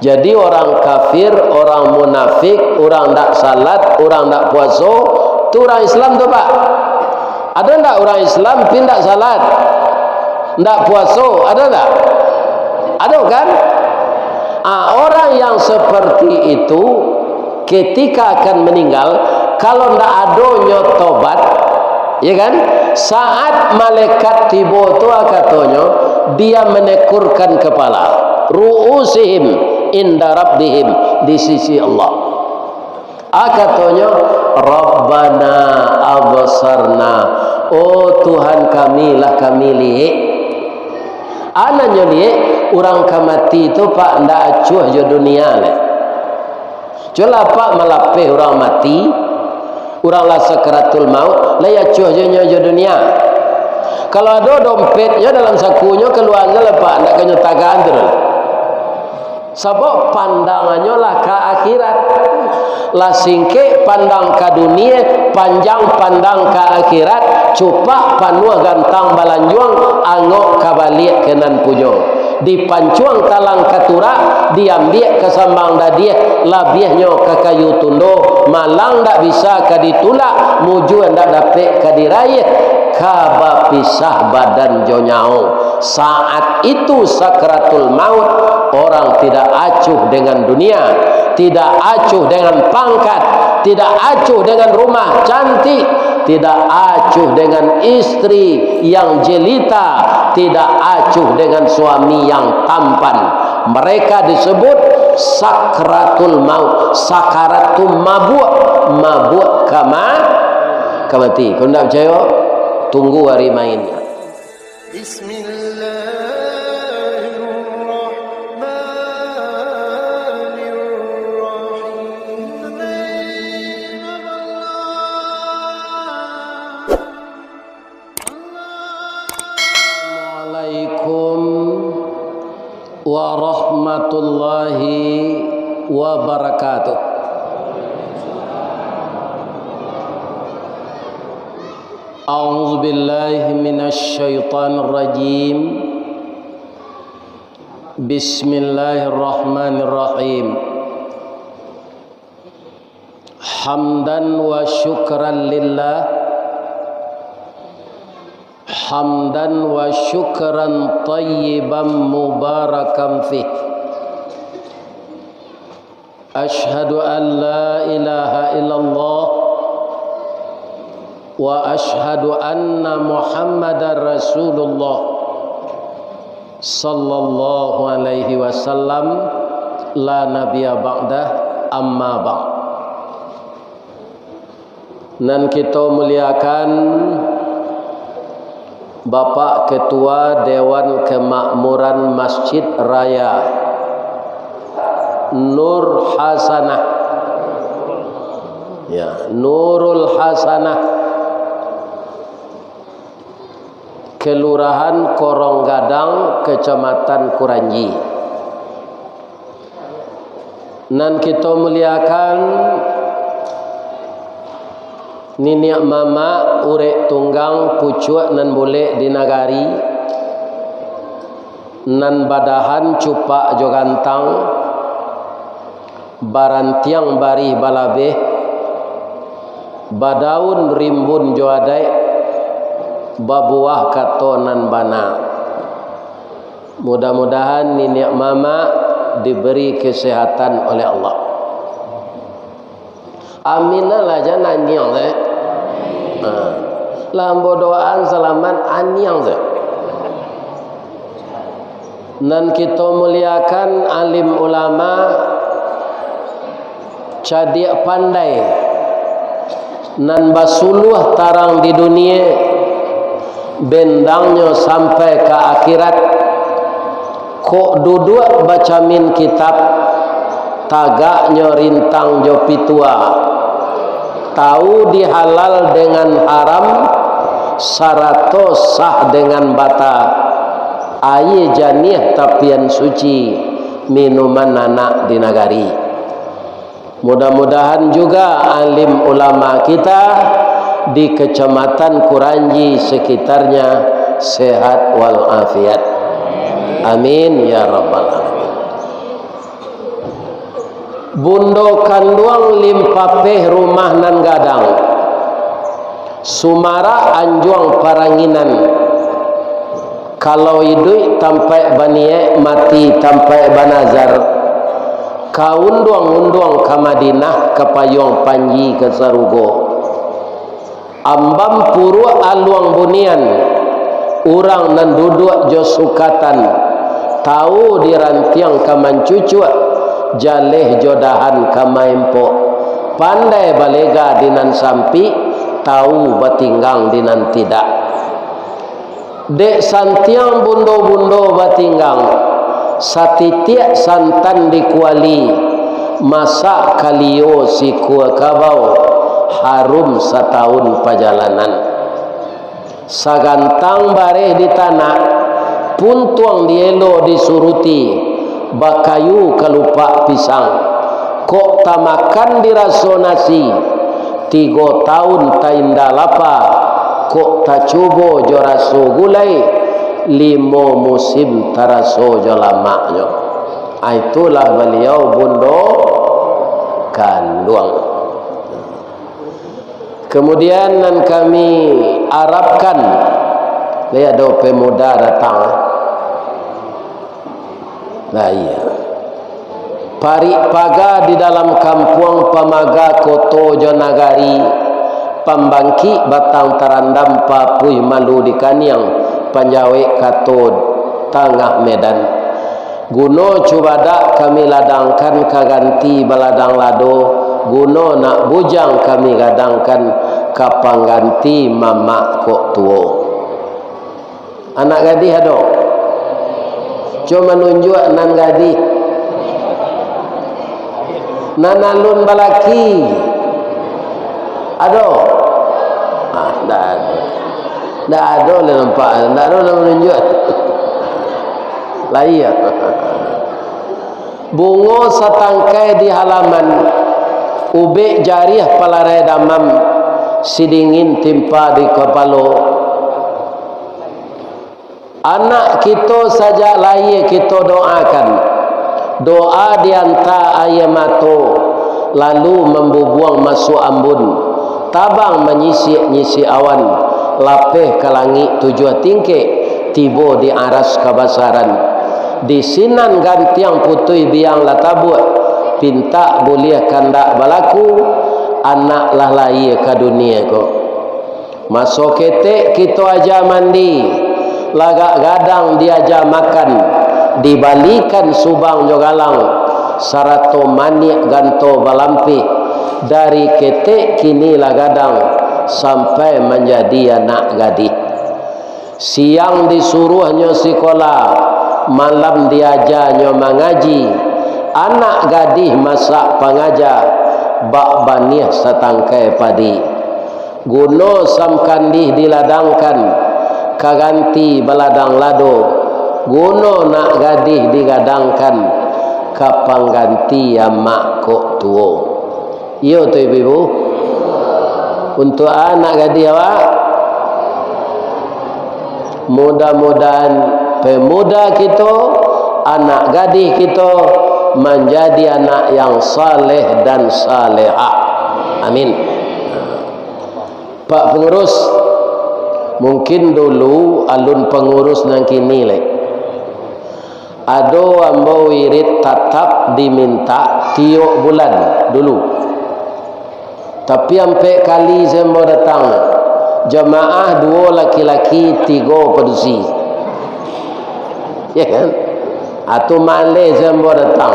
Jadi orang kafir, orang munafik, orang tak salat, orang tak puasa, tu orang Islam tu Pak. Ada tak orang Islam pindah salat, tak puasa, ada tak? Ada kan? Orang yang seperti itu ketika akan meninggal, kalau tak adanya tobat, ya kan? Saat malaikat tiba tu katanya, dia menekurkan kepala, ru'usihim inda rabbihim, di sisi Allah. Katanya, Rabbana absarna, oh Tuhan kami lah kami lihat. Anaknya lihat orang kamati itu Pak ndak acuh je dunia le. Jela Pak malapeh orang mati, orang lah sakaratul maut, lah acuh je nyo dunia. Kalau ada dompetnya dalam sakunya keluarnya lah Pak ndak kenyo tagaan terus. Sebab pandangannya lah ke akhirat. Lah singke pandang ke dunia, panjang pandang ke akhirat, cupak panua gantang balanjuang, angok kabalik kenan pujo. Dipancuang talang katura, diambil ke sambang dadiah, labiahnya ke kayu tundo, malang tak bisa ke ditulak, muju ndak dapat ke diraih, kaba pisah badan jonyao. Saat itu sakratul maut, orang tidak acuh dengan dunia, tidak acuh dengan pangkat, tidak acuh dengan rumah cantik, tidak acuh dengan istri yang jelita, tidak acuh dengan suami yang tampan. Mereka disebut sakratul maut, sakaratul mabuk, mabuk kamati. Kalau tidak percaya, tunggu hari mainnya. Warahmatullahi wabarakatuh. A'udzu billahi minasy syaithanir rajim. Bismillahirrahmanirrahim. Hamdan wa syukran lillah, hamdan wa syukran tayyiban mubarakan fih. Ashhadu an la ilaha illallah wa ashhadu anna Muhammadar Rasulullah sallallahu alaihi wasallam, la nabiyya ba'dah, amma ba'd. Dan kita muliakan Bapak Ketua Dewan Kemakmuran Masjid Raya Nur Hasanah, ya, Nurul Hasanah, Kelurahan Koronggadang, Kecamatan Kuranji. Dan kita muliakan Niniak mama urek tunggang pucuak nan boleh di nagari, nan badahan cupak jogantang, barantiang bari balabeh, badaun rimbun joadai, babuah kato nan bana. Mudah-mudahan niniak mama diberi kesehatan oleh Allah. Aminah lah jangan nyong lambo doaan selamat anyang je. Dan kita muliakan alim ulama, cadik pandai, nan basuluh tarang di dunia, bendangnya sampai ke akhirat. Kok duduk baca min kitab, tagaknya rintang jopi tua, tahu dihalal dengan haram, sarato sah dengan bata, aye janih tapian suci, minuman anak di nagari. Mudah-mudahan juga alim ulama kita di Kecamatan Kuranji sekitarnya sehat walafiat. Amin ya rabbal alamin. bundo kanduang limpapeh rumah nan gadang, sumara anjuang paranginan, kalau idui tampai banie mati tampai banazar, kaunduang-unduang ke Madinah kapayong panji ke Sarugo, ambam puru aluang bunian, urang nan duduk jo sukatan, tahu dirantiang kamancucuak, jaleh jodahan kamaimpo, pandai balega dinan sampi, tahu batinggang dinan tidak. Dek santiang bundo-bundo batinggang, satitiak santan dikuali, masa kalio si kua kabau, harum setahun perjalanan. Sagantang bareh di tanah, puntuang dielo disuruti, bakayu kalupa pisang, kok tamakan diraso nasi, 3 tahun tainda lapa, kok tacubo joraso gulai, 5 musim taraso jolamaknya. Itulah beliau bundo kanduang. Kemudian nan kami harapkan, lihat do pemuda datang. Nah iya, parik paga di dalam kampung pamaga koto jonagari, pambangki batang tarandam papui malu di kaniang, panjawe katod tengah Medan. Guno cubada kami ladangkan kaganti baladang lado, guno nak bujang kami gadangkan kapangganti mama kok tuo. Anak gadih ado, cuma nunjuk nan gadih, nan alun balaki ado, dah ado le nampak, dah ado nak menunjuk. Laia bungo satangkai di halaman, ube jariah palarai damam, sidingin timpa di kepalo. Anak kita saja laie kita doakan, doa dianta ayamato, lalu membubuang masuk ambun, tabang menyisi awan, lapeh ke langit 7 tingkek, tibo di aras kabasaran, di sinan gantiang putui biang latabut, pinta boleh kandak balaku, anak lah lahir ke dunia ko. Masuk ketek kita aja mandi, lagak gadang diaja makan, dibalikan subang jogalang, sarato manik ganto balampi, dari ketek kini lah gadang sampai menjadi anak gadis. Siang disuruhnya sekolah, malam diajarnya mengaji, anak gadis masak pengajar, bak banih setangkai padi, guno samkandih diladangkan, kaganti baladang lado, guno nak gadis digadangkan, kapang ganti amak kok tuo. Iyo tu ibu, untuk anak gadis awak, mudah-mudahan pemuda kita, anak gadis kita menjadi anak yang saleh dan salehah. Amin. Pak pengurus, mungkin dulu alun pengurus nang kini le, ado ambo wirid tatap diminta 3 bulan dulu, tapi sampai kali saya mau datang jamaah 2 laki-laki 3 pedusi, ya kan? Atau malai zambo datang,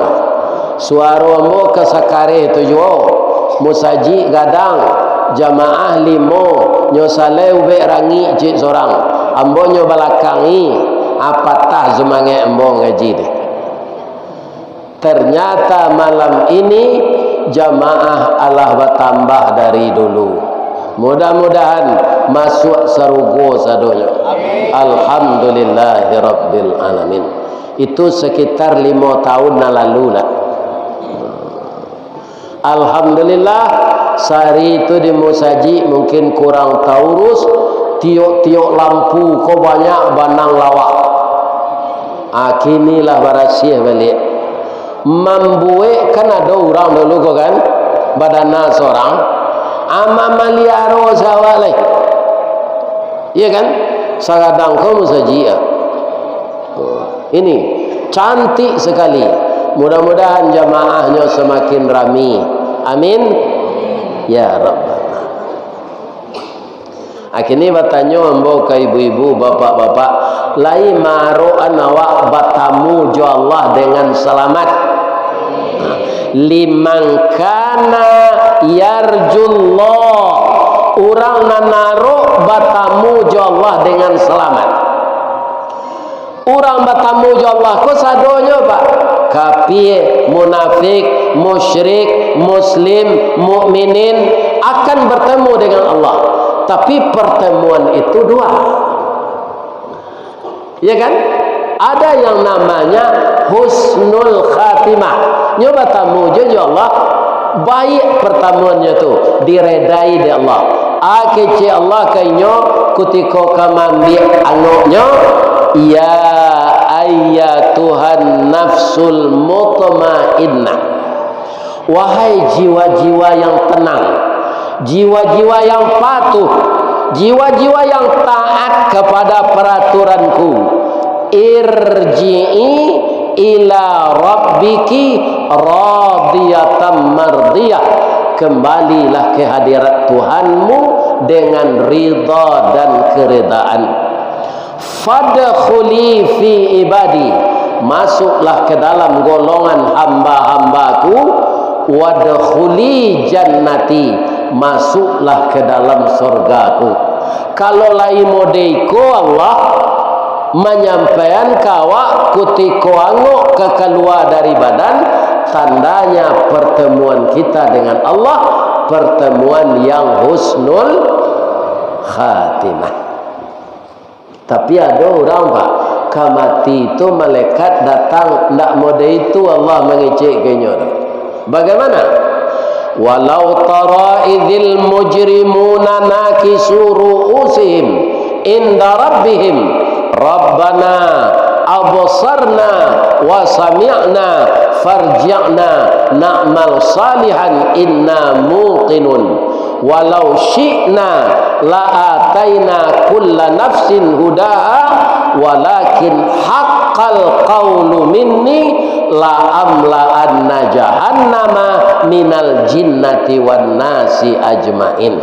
suara mo kesakare tujuh, musaji gadang, jamaah 5, nyosale ube rangi cik sorang, ambo nyo balakangi, apatah semangat ambo ngaji deh. Ternyata malam ini jamaah Allah bertambah dari dulu. Mudah-mudahan masuk sarugo sadonya. Alhamdulillahirabbil alamin. Itu sekitar 5 tahun lalu lah. Alhamdulillah, sehari itu di musaji mungkin kurang taurus, tiok-tiok lampu kok banyak banang lawak. Kinilah barasyih balik. membuat kan ada orang dulu kan badana seorang ama maliaro sawalai, iya kan, sagadang kamu saja. Ini cantik sekali. Mudah-mudahan jamaahnya semakin ramai. Amin ya Rabbana. Akhirnya bertanya ambo ke ibu-ibu, bapak-bapak, lai maro anawak batamu jo Allah dengan selamat. Liman kana yarjullah, orang nanaro batamu jo Allah dengan selamat. Orang batamu jo Allah ko sadonyo pak, kafir, munafik, musyrik, muslim, mukminin akan bertemu dengan Allah. Tapi pertemuan itu dua, ya kan? Ada yang namanya husnul khatimah. Nyoba tamu je Allah, baik pertemuannya tu, diredai di Allah. Akece Allah kainyo kutiko kamambi anoknya, ya ayyatuhan nafsul mutmainnah. Wahai jiwa-jiwa yang tenang, jiwa-jiwa yang patuh, jiwa-jiwa yang taat kepada peraturanku, irji'i ila rabbiki radiyatan mardiyah, kembalilah ke hadirat Tuhanmu dengan ridha dan keridaan. Fadkhuli fi ibadi, masuklah ke dalam golongan hamba-hambaku. Wadkhuli jannati, masuklah ke dalam surgaku. Kalau lai modeko Allah menyampaikan kawa kutiko angok kekeluar dari badan, tandanya pertemuan kita dengan Allah pertemuan yang husnul khatimah. Tapi ada orang pak, kamati itu malaikat datang ndak mode itu Allah mengecek kenyo. Bagaimana? Walau tara idzil mujrimuna nakisu ru'usihim inda rabbihim rabbana absarna wa sami'na farji'na na'mal salihan inna muqinun walau syi'na la'ataina kulla nafsin hudaha walakin haqqal qawlu minni la'amla'anna jahannama minal jinnati wan nasi ajmain.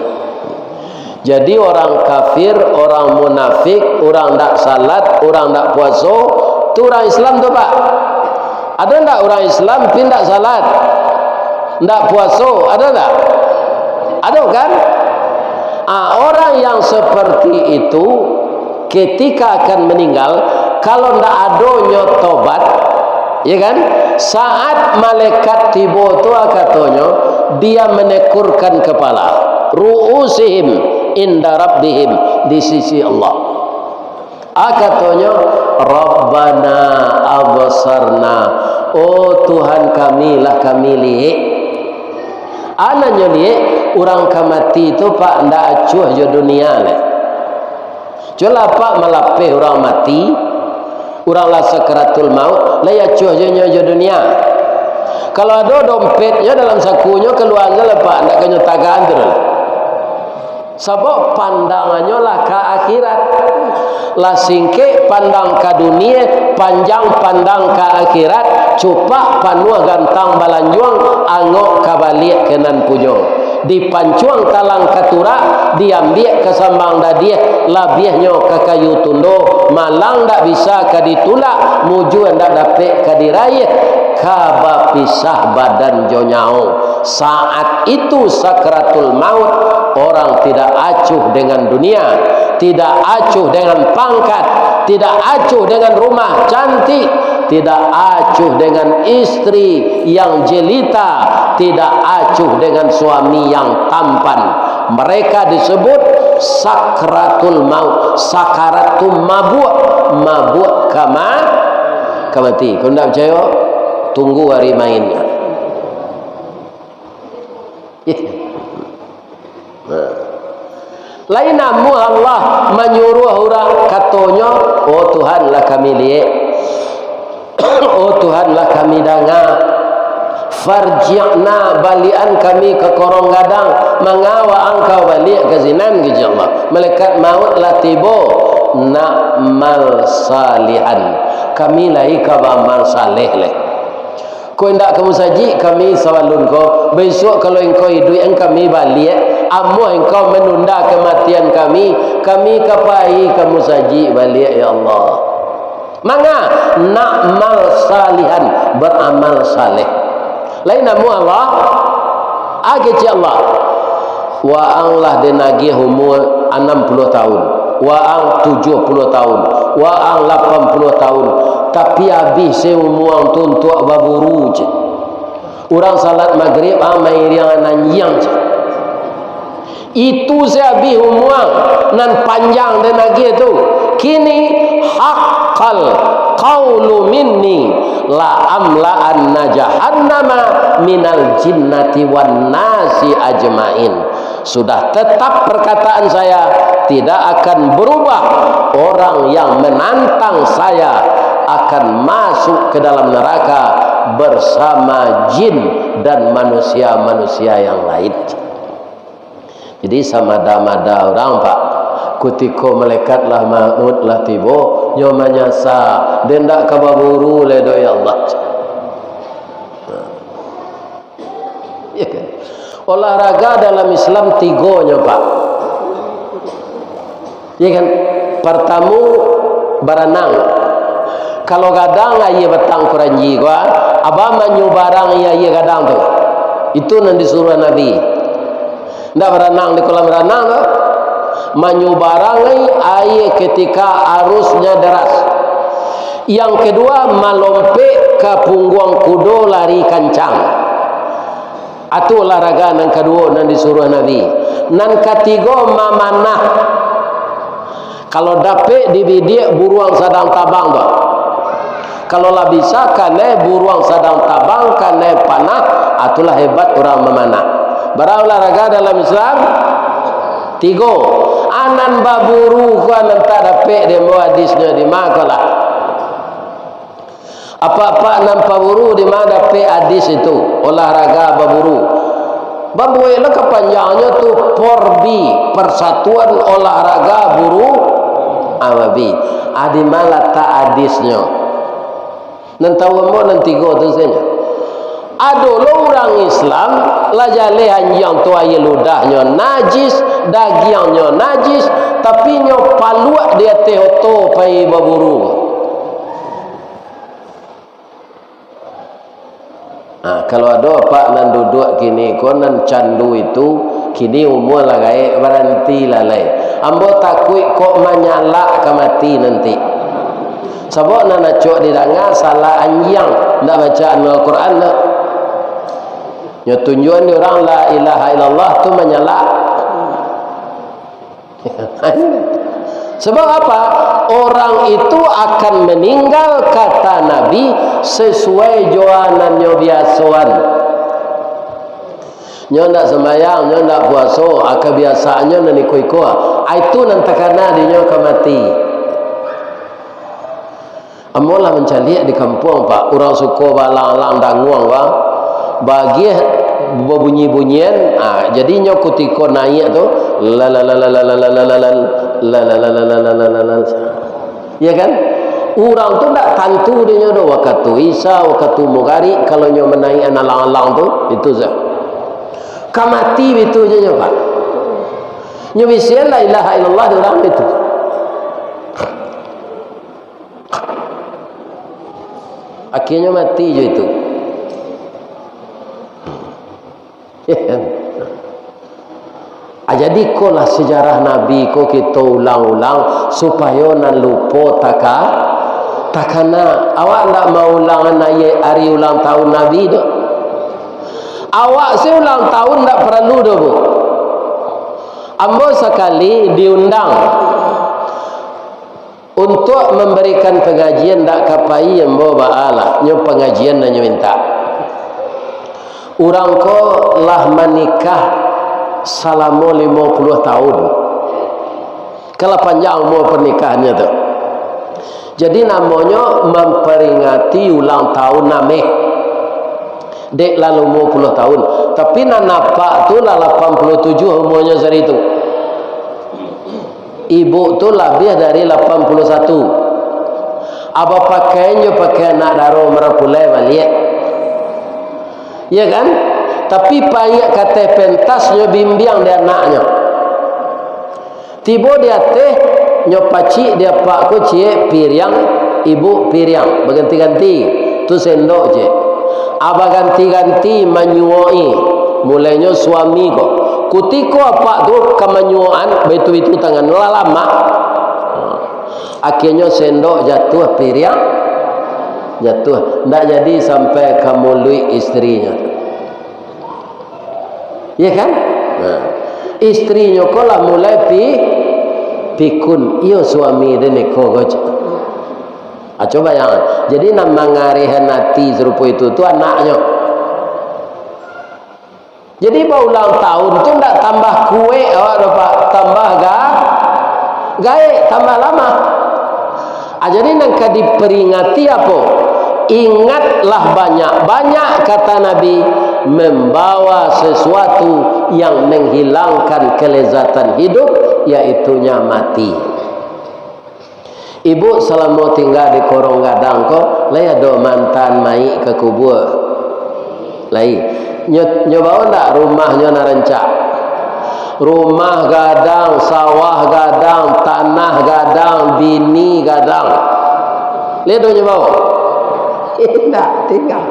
Jadi orang kafir, orang munafik, orang tak salat, orang tak puasa, itu orang Islam tu pak. Ada tak orang Islam pindah salat, tak puasa, ada tak? Ada kan? Orang yang seperti itu ketika akan meninggal, kalau tak adanya tobat, ya kan, saat malaikat tiba tu katanya dia menekurkan kepala, ru'usihim inda rabbihim, di sisi Allah. Katanya Rabbana absarna, oh Tuhan kami lah kami lihat. Ananya lihat orang kamati itu pak ndak acuh je dunia leh. Jela pak malapeh orang mati, orang lah sakratul maut, lah acuh je nyo dunia. Kalau ada dompetnya dalam sakunya keluarnya lah pak ndak kenyo tagaan tu. Sebab pandangannya lah ke akhirat. Lah singke pandang ke dunia, panjang pandang ke akhirat, cupak panua gantang balanjuang, angok kabalik kenan pujong. Dipancuang talang katura, diambil ke sambang dadiah, labiahnya ke kayu tundo, malang tak bisa ke ditulak, muju ndak dapat ke diraih, kaba pisah badan jonyao. Saat itu sakratul maut, orang tidak acuh dengan dunia, tidak acuh dengan pangkat, tidak acuh dengan rumah cantik, tidak acuh dengan istri yang jelita, tidak acuh dengan suami yang tampan. Mereka disebut sakratul maut, sakaratul mabuk, mabuk kamati. Kau tak percaya? Tunggu hari mainnya. Lain namu Allah menyuruh orang katanya, oh Tuhan lah kami lihat. Oh Tuhanlah kami danga, farji'na balian kami ke korong gadang, mengawa engkau balik ke zinan ke Allah. Malaikat maut lah tiba, na'mal salihan, kami lai ka amal saleh leh. Kau hendak kamu saji kami sawalun kau besok kalau engkau hidup yang kami balik, amu engkau menunda kematian kami kapai kamu saji balik ya Allah. Manga na'mal salihan, beramal saleh. Lain namu Allah age Allah wa ang lah denagi umur 60 tahun, wa ang 70 tahun, wa ang 80 tahun, tapi habis seumuang tuntuk baburu je. Orang salat maghrib amai riang nanjang je. Itu saya habis umuang nan panjang denagi tu. Kini haqqal qawlu minni la amla anna jahannama minal jinnati wan nasi ajmain. Sudah tetap perkataan saya, tidak akan berubah. Orang yang menantang saya akan masuk ke dalam neraka bersama jin dan manusia-manusia yang lain. Jadi sama-mada orang pak, kutiko malaikat lah maut lah tibo nyomanya sa dendak kababuru ledo ya Allah. Ya kan? Olahraga dalam Islam tigonya pak. Ya kan? Pertama berenang. Kalau gadang aye betang kuranji gua, abah manyu barang aye gadang tu. Itu yang disuruh Nabi. Ndak berenang di kolam renang tu. Manyu barang aye ketika arusnya deras. Yang kedua malompe ke punggung kudo lari kancang. Itu olahraga yang kedua yang disuruh Nabi. Yang ketiga memanah. Kalau dapet di bidik buruang sedang tabang tu. Kalau lah bisa kane buruang sedang tabang kane panah, itulah hebat orang memanah. Berolahraga dalam Islam tiga. Anan baburu ku anan tak dapet demo hadisnya di makalah. Apa-apa nan baburu di mana dapet hadis itu olahraga baburu. Baburu lah kepanjangnya tu porbi, persatuan olahraga buru awabi. Adi malah tak hadisnya. Nan tahu mo nan tiga tu saja. Ado lo orang Islam la jale anjang tu aye ludahnya najis, dagingnya najis, tapi nyo paluak dia tehoto pai baburu. Kalau ada pak nan duduk kini konan candu itu kini umur lah gae berhenti lalai. Ambo takut kok menyala ke mati nanti. Sebab nak cok di danga salah anjang ndak baca Al-Quran nak. Nyo tunjuan di orang la ilaha illallah tu menyala. Sebab apa? Orang itu akan meninggal kata Nabi sesuai joanannya biasaan. Nyo ndak sembahyang, nyo ndak puasa, kebiasaannya nan iko-iko. Itu nanti karena dinyo ke mati. Amolah mencari di kampung pak, orang suko balang-lang danguang bang. Bagi berbunyi-bunyian, jadinya ketika naik tu la la la la la la la la la la la la la la, ya kan? Orang tu tak tentu dia do waktu Isa, waktu Mugari kalau nyo menaik alang-alang tu itu sah. Kamati itu je pak. Nyo bisa la ilaha illallah di orang itu. Akhirnya mati je itu. Jadi kolah sejarah Nabi ko kita ulang-ulang supaya nan lupa takana. Awak ndak mau ulangan hari ulang tahun Nabi tu. Awak ulang tahun ndak perlu dah bu. Ambo sekali diundang untuk memberikan pengajian ndak kapai ambo baalah nyo pengajian nyo minta. Orang ko lah menikah selama 50 tahun. Kalau panjang umur pernikahannya tu. Jadi namanya memperingati ulang tahun nameh. Dek lalu umur 10 tahun. Tapi nak napak tu lah 87 umurnya hari itu. Ibu tu lebih dari 81. Apa pakainya pakai anak daro merapulai balik. Ya kan? Tapi payah kata pentasnya bimbang dia anaknya. Tiba dia teh nyopacik dia pak ko cie piriang, ibu piriang berganti-ganti. Tu sendok je. Aba ganti-ganti menyuai. Mulainya suami ko. Kutiko apa tu kemenyuan betul-betul tangan lama. Akhirnya sendok jatuh piriang. Jatuh. Tak jadi sampai kamului istrinya. Ya kan? Nah. Istrinya ko lah mulai pikun. Iyo suami dia neko ko. Coba yang. Jadi nak mengarihan hati serupa itu tu anaknya. Jadi ulang tahun tu tak tambah kue, dapat tambah gae tambah lama. Jadi nak diperingati apa? Ingatlah banyak kata Nabi membawa sesuatu yang menghilangkan kelezatan hidup, yaitunya mati. Ibu selama tinggal di korong gadang ko, lai ada mantan mai ke kubur. Lai nyoba ndak rumahnya narencak. Rumah gadang, sawah gadang, tanah gadang, bini gadang. Lai do nyoba. Tidak tinggal.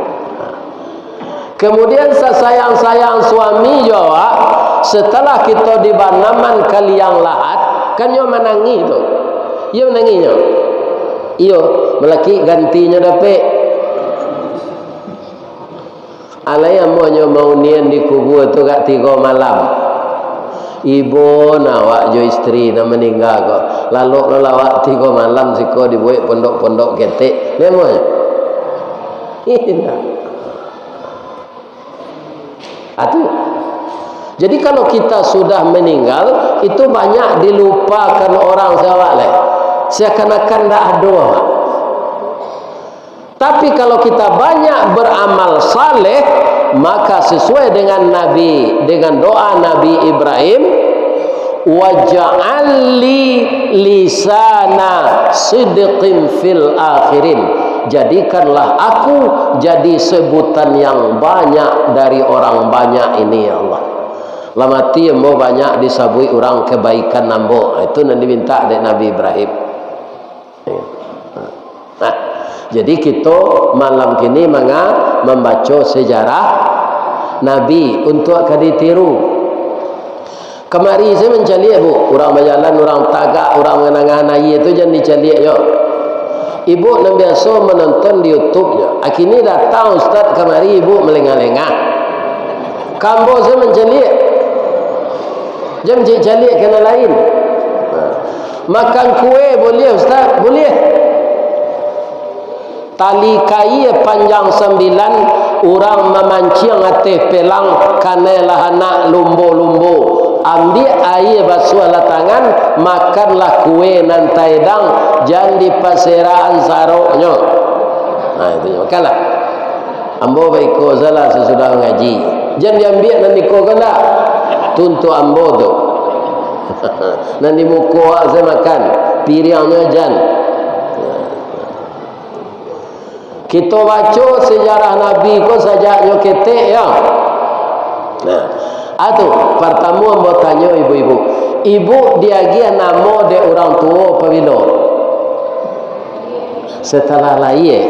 Kemudian sayang suami jawab, setelah kita di banaman kaliang lahat, kan yo menangi tu. Yo menanginya. Iyo melaki gantinya dapat. Alai amonyo mau nian di kubur tu kat 3 malam. Ibu nawak jo istri na meninggal ko. Lalu lawak 3 malam siko dibuat pondok-pondok ketek. Lemonya. Tidak. Atu. Jadi kalau kita sudah meninggal, itu banyak dilupakan orang sawak leh. Seakan-akan tak ada. Tapi kalau kita banyak beramal saleh, maka sesuai dengan doa Nabi Ibrahim, waj'alli lisana sidqin fil akhirin. Jadikanlah aku jadi sebutan yang banyak dari orang banyak ini, ya Allah. Lamati mau banyak disabui orang kebaikan nambo. Itu yang diminta dari Nabi Ibrahim. Nah, jadi kita malam kini membaca sejarah Nabi untuk ditiru. Kemari saya mencari bu, orang berjalan, orang tagak, orang mengenang air itu jangan dicari yo. Ibu yang biasa menonton di YouTube-nya. Akhirnya datang Ustaz kemari ibu melengah-lengah. Kambo saya mencari. Jangan cari kena lain. Makan kue boleh Ustaz? Boleh. Tali kai panjang 9, orang memancing atas pelang kanelah anak lumbo-lumbo. Ambil air basuh tangan, makanlah kue nan taidang, jangan di paseraan saroknya. Nah itu makanlah. Ambo baik ko salah sesudah ngaji. Jangan diambil nanti ko kena. Tuntuk ambo tu. Nanti muko saya makan, piringnya jangan. Kita baca sejarah Nabi ko sajaknya ketek ya. Nah, atu pertama mau tanya ibu-ibu. Ibu diagia nama de orang tua pabilo. Setelah lahir.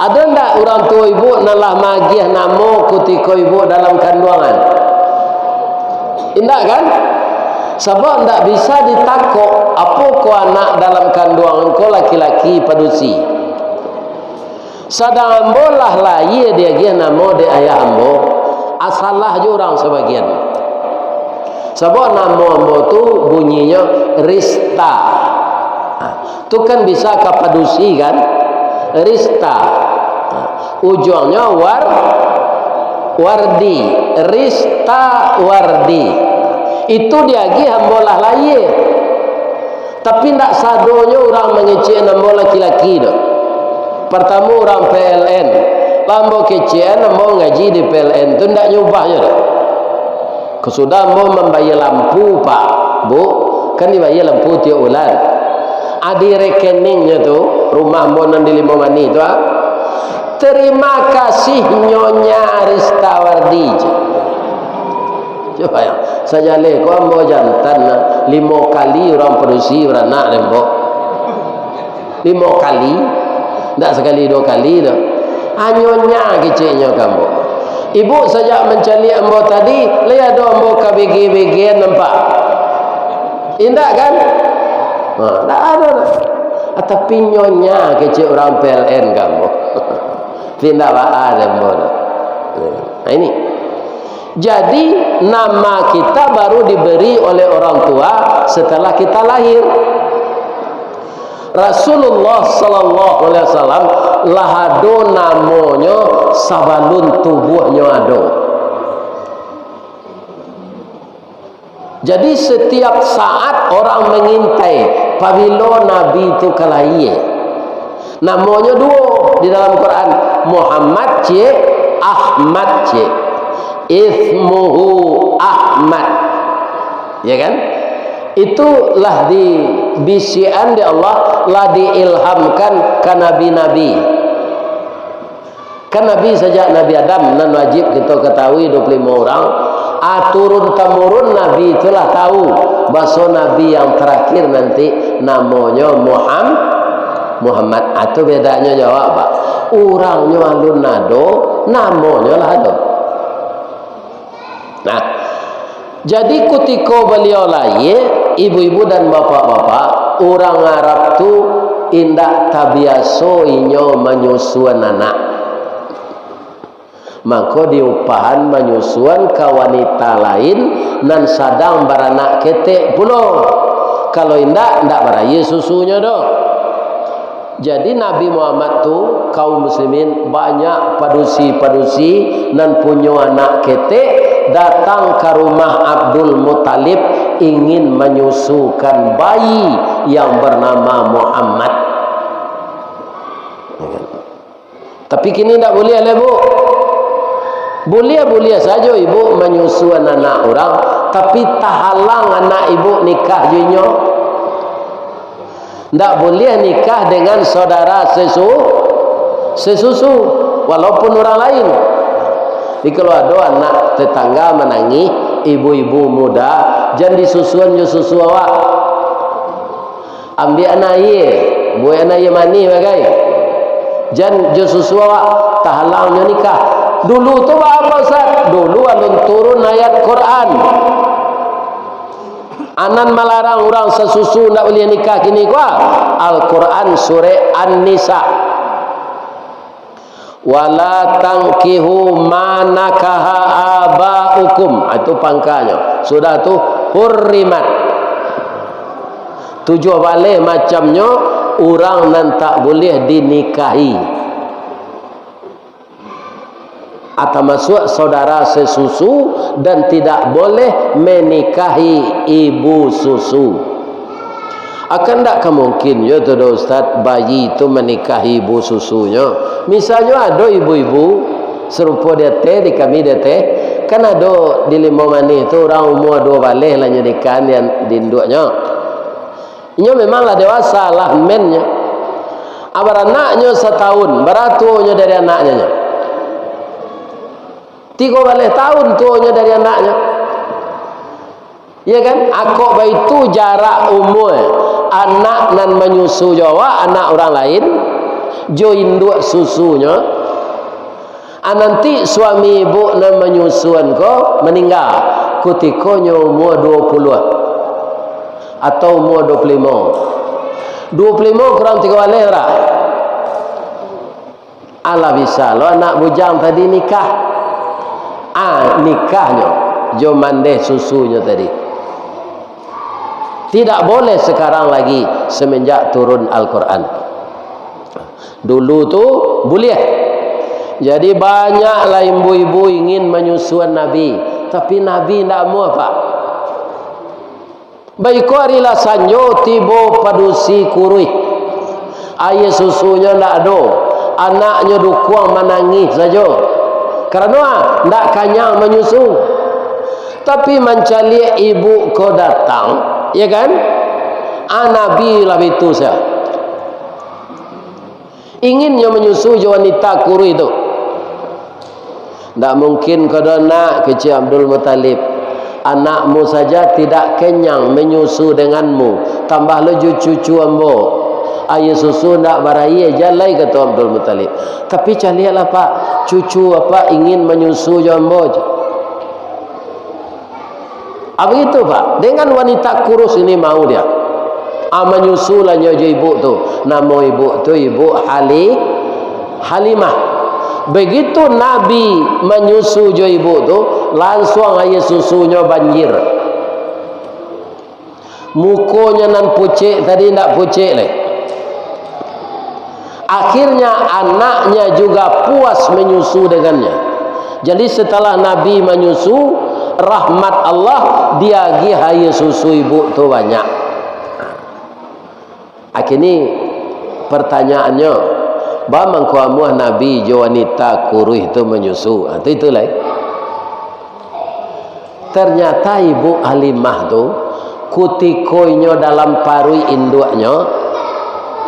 Ada ndak orang tua ibu nalah magiah nama ketika ibu dalam kandungan? Indak kan? Sebab ndak bisa ditakok apa ko anak dalam kandungan ko laki-laki padusi. Sadang ambo lah lahir dia dia nama de ayah ambo, asalah je orang sebagian. Sebab nama ambo tu bunyinya Rista. Tu kan bisa kapadusi kan? Rista. Ujungnya Wardi. Rista Wardi. Itu dia gi ambo lah lahir. Tapi tak sadonyo orang mengecek nombor laki-laki dah. Pertama orang PLN, lambo kecek nombor ngaji di PLN tu tak nyubahnya dah. Kesudah mau membayar lampu pak, bu, kan dibayar lampu tiap bulan. Adi rekeningnya tu, rumah mau di 5 mani tu. Terima kasih Nyonya Aristawardi. Coba ya, saya le kau mau jantan 5 kali orang produksi beranak lembok. 5 kali, tak sekali 2 kali dah. Nyonya kecilnya kamu. Ibu sejak mencari ambo tadi, lihat ada ambo KBG nampak. Indah kan? Tak ada. Tapi Nyonya kecil orang PLN kamu. Tidak ada ambo. Nah ini. Jadi nama kita baru diberi oleh orang tua setelah kita lahir. Rasulullah sallallahu alaihi wasallam lahado namanya sabalun tubuhnya ado. Jadi setiap saat orang mengintai pabilo Nabi itu kalahir. Namanya 2 di dalam Quran, Muhammad C, Ahmad C. Ismuhu Ahmad, ya kan? Itulah di bisian di Allah, lah diilhamkan ke nabi-nabi. Kan Nabi sejak Nabi Adam nan wajib kita ketahui 25 orang. Turun temurun Nabi itulah tahu bahasa Nabi yang terakhir nanti namanya Muhammad. Atau bedanya jawab pak. Orangnya alun nado, namanya lah ada. Nah, jadi ketika beliau lahir, ibu-ibu dan bapak-bapak, orang Arab tu indak tabiaso inyo menyusuan anak. Maka diupahan menyusuan ke wanita lain dan sadang beranak ketek pulau. Kalau indak beraya susunya doh. Jadi Nabi Muhammad tu kaum muslimin banyak padusi-padusi dan punya anak ketek datang ke rumah Abdul Muttalib ingin menyusukan bayi yang bernama Muhammad. Tapi kini tak boleh lah bu. Boleh saja ibu menyusuan anak orang, tapi tak halang anak ibu nikah junyo. Tak boleh nikah dengan saudara sesusu walaupun orang lain. Jadi kalau ada anak tetangga menangis, ibu-ibu muda jangan disusuan susu awak. Ambil anak ye, buat anak ye mani bagai. Jangan susu awak, tak halangnya nikah. Dulu tu apa Ustaz? Dulu alun turun ayat Quran. Anan melarang orang sesusu nak boleh nikah kini kuah. Al-Quran surah An-Nisa. Wala tangkihu manakaha abaukum. Itu pangkanya. Sudah tu hurrimat. Tujuh balik macamnya orang nan tak boleh dinikahi. Atau masuk saudara sesusu dan tidak boleh menikahi ibu susu. Akan tak mungkin ya tu Ustaz bayi itu menikahi ibu susunya. Misalnya ada ibu-ibu serupa dia teh di kami dia teh kan ada di 5 mani itu orang umur 2 balik lah nikah yang dinduknya. Ini memanglah dewasa lah mennya. Abar anaknya setahun, beratunya dari anaknya. 3 balik tahun tuanya dari anaknya. Ya kan? Akok itu jarak umur anak nan menyusu Jawa, anak orang lain, jo induk susunya. Nanti suami ibu nan menyusuan ko meninggal ketika umur 20 atau umur 25. 25 kurang 3 balik lah. Allah bisa lo anak bujang tadi nikah. Nikahnya jo mandeh susunya tadi. Tidak boleh sekarang lagi semenjak turun Al-Quran. Dulu tu boleh. Jadi banyaklah ibu-ibu ingin menyusuan Nabi, tapi Nabi tidak mau apa. baikori la sanyo tibo padusi kurui aye susunya ndak ada, anaknya dukuang menangis saja karena ndak kanyang menyusu. Tapi mencari ibu ko datang, ya kan? Nabi lah itu saya inginnya menyusu wanita kuru itu. Tidak mungkin kada nak kecil Abdul Muttalib, anakmu saja tidak kenyang menyusu denganmu, tambah lagi cucu ambo ayah susu nak barai jalai kata Abdul Muttalib. Tapi calilah pak, cucu apa ingin menyusu ambo. Begitu pak, dengan wanita kurus ini mau dia menyusulanya ibu tu, nama ibu tu ibu Halimah. Begitu Nabi menyusu ibu tu, langsung aja susunya banjir, mukonya nan pucik tadi ndak pucik leh. Akhirnya anaknya juga puas menyusu dengannya. Jadi setelah Nabi menyusu, rahmat Allah dia gihaya susu ibu tu banyak. Akhirnya pertanyaannya, bagaimana kamu Nabi jo wanita kuruh itu menyusu? Itulah. Ternyata ibu Halimah tu kutikoinya dalam parui induknya,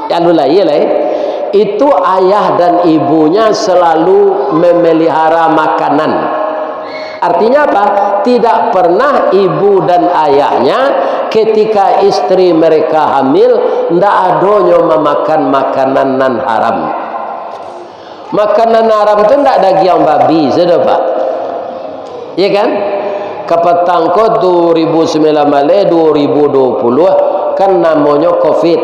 anulah iyalah. Itu ayah dan ibunya selalu memelihara makanan. Artinya apa? Tidak pernah ibu dan ayahnya ketika istri mereka hamil ndak adonyo memakan makanan nan haram. Makanan haram itu ndak daging babi, sudah pak. Iya kan? Kapatang ko 2019 2020 kan namanya Covid.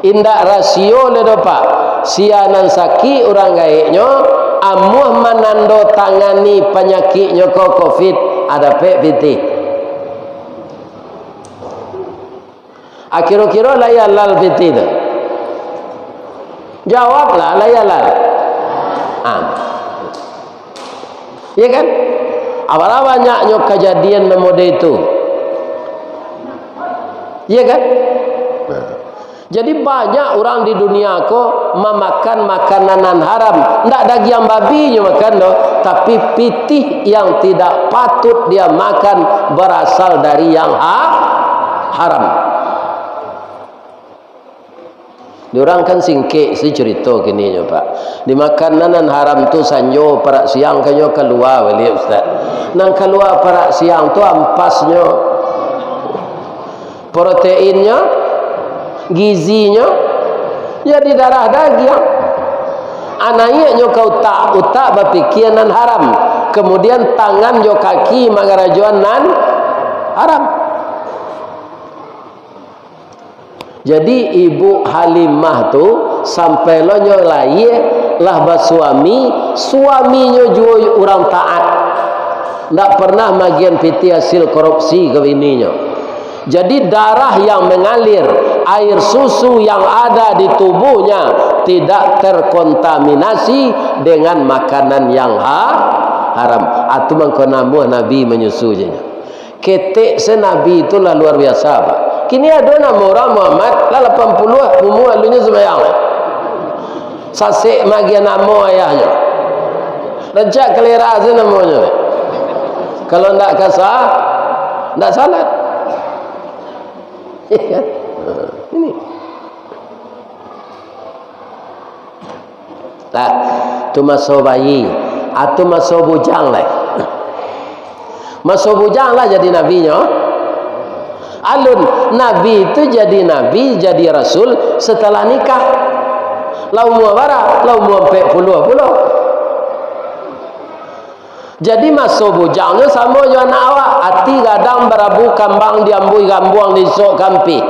Indak rasio le do pak. Sianan sakit orang gaeknya amuh menando tangani penyakitnya ko Covid ada PPT. Kira-kira layalal PT tu. Jawablah layalal. Ya kan? Apalah banyaknya kejadian model itu. Ya kan? Jadi banyak orang di dunia ko memakan makanan haram. Ndak daging babi nya makan loh, tapi pitih yang tidak patut dia makan berasal dari yang haram. Diorang kan singkek si cerita gini nya pak. Di makanan haram tu sanyo para siang kanyo keluar wali ustaz. Nang keluar para siang tu ampasnya proteinnya, gizinya jadi darah daging. Anaknya kau utak berpikir nan haram. Kemudian tangan jo kaki mangarajuan nan haram. Jadi ibu Halimah tu sampai lo nyolai lah bersuami, suaminya juga orang taat. Tak pernah magian piti hasil korupsi ke bininya. Jadi darah yang mengalir, air susu yang ada di tubuhnya tidak terkontaminasi dengan makanan yang haram. Atau mengkonamu Nabi menyusunya. Ketek senabi itulah luar biasa pak. Kini ada nama orang Muhammad lah 80 umur alunya sembahyang. Sasik magi nama ayahnya. Rejak kelera aja namanya. Kalau ndak kasar, ndak salat. Ini. Nah, tu masuk bayi, atau masuk bujang lah. Masuk bujang lah jadi nabinya. Alun Nabi itu jadi Nabi, jadi Rasul setelah nikah. Lau muabara, lau muampek puluh. Jadi masuk bujangnya sama jo anak awak. Hati gadang berabu kambang diambui gambuang di sok kampi.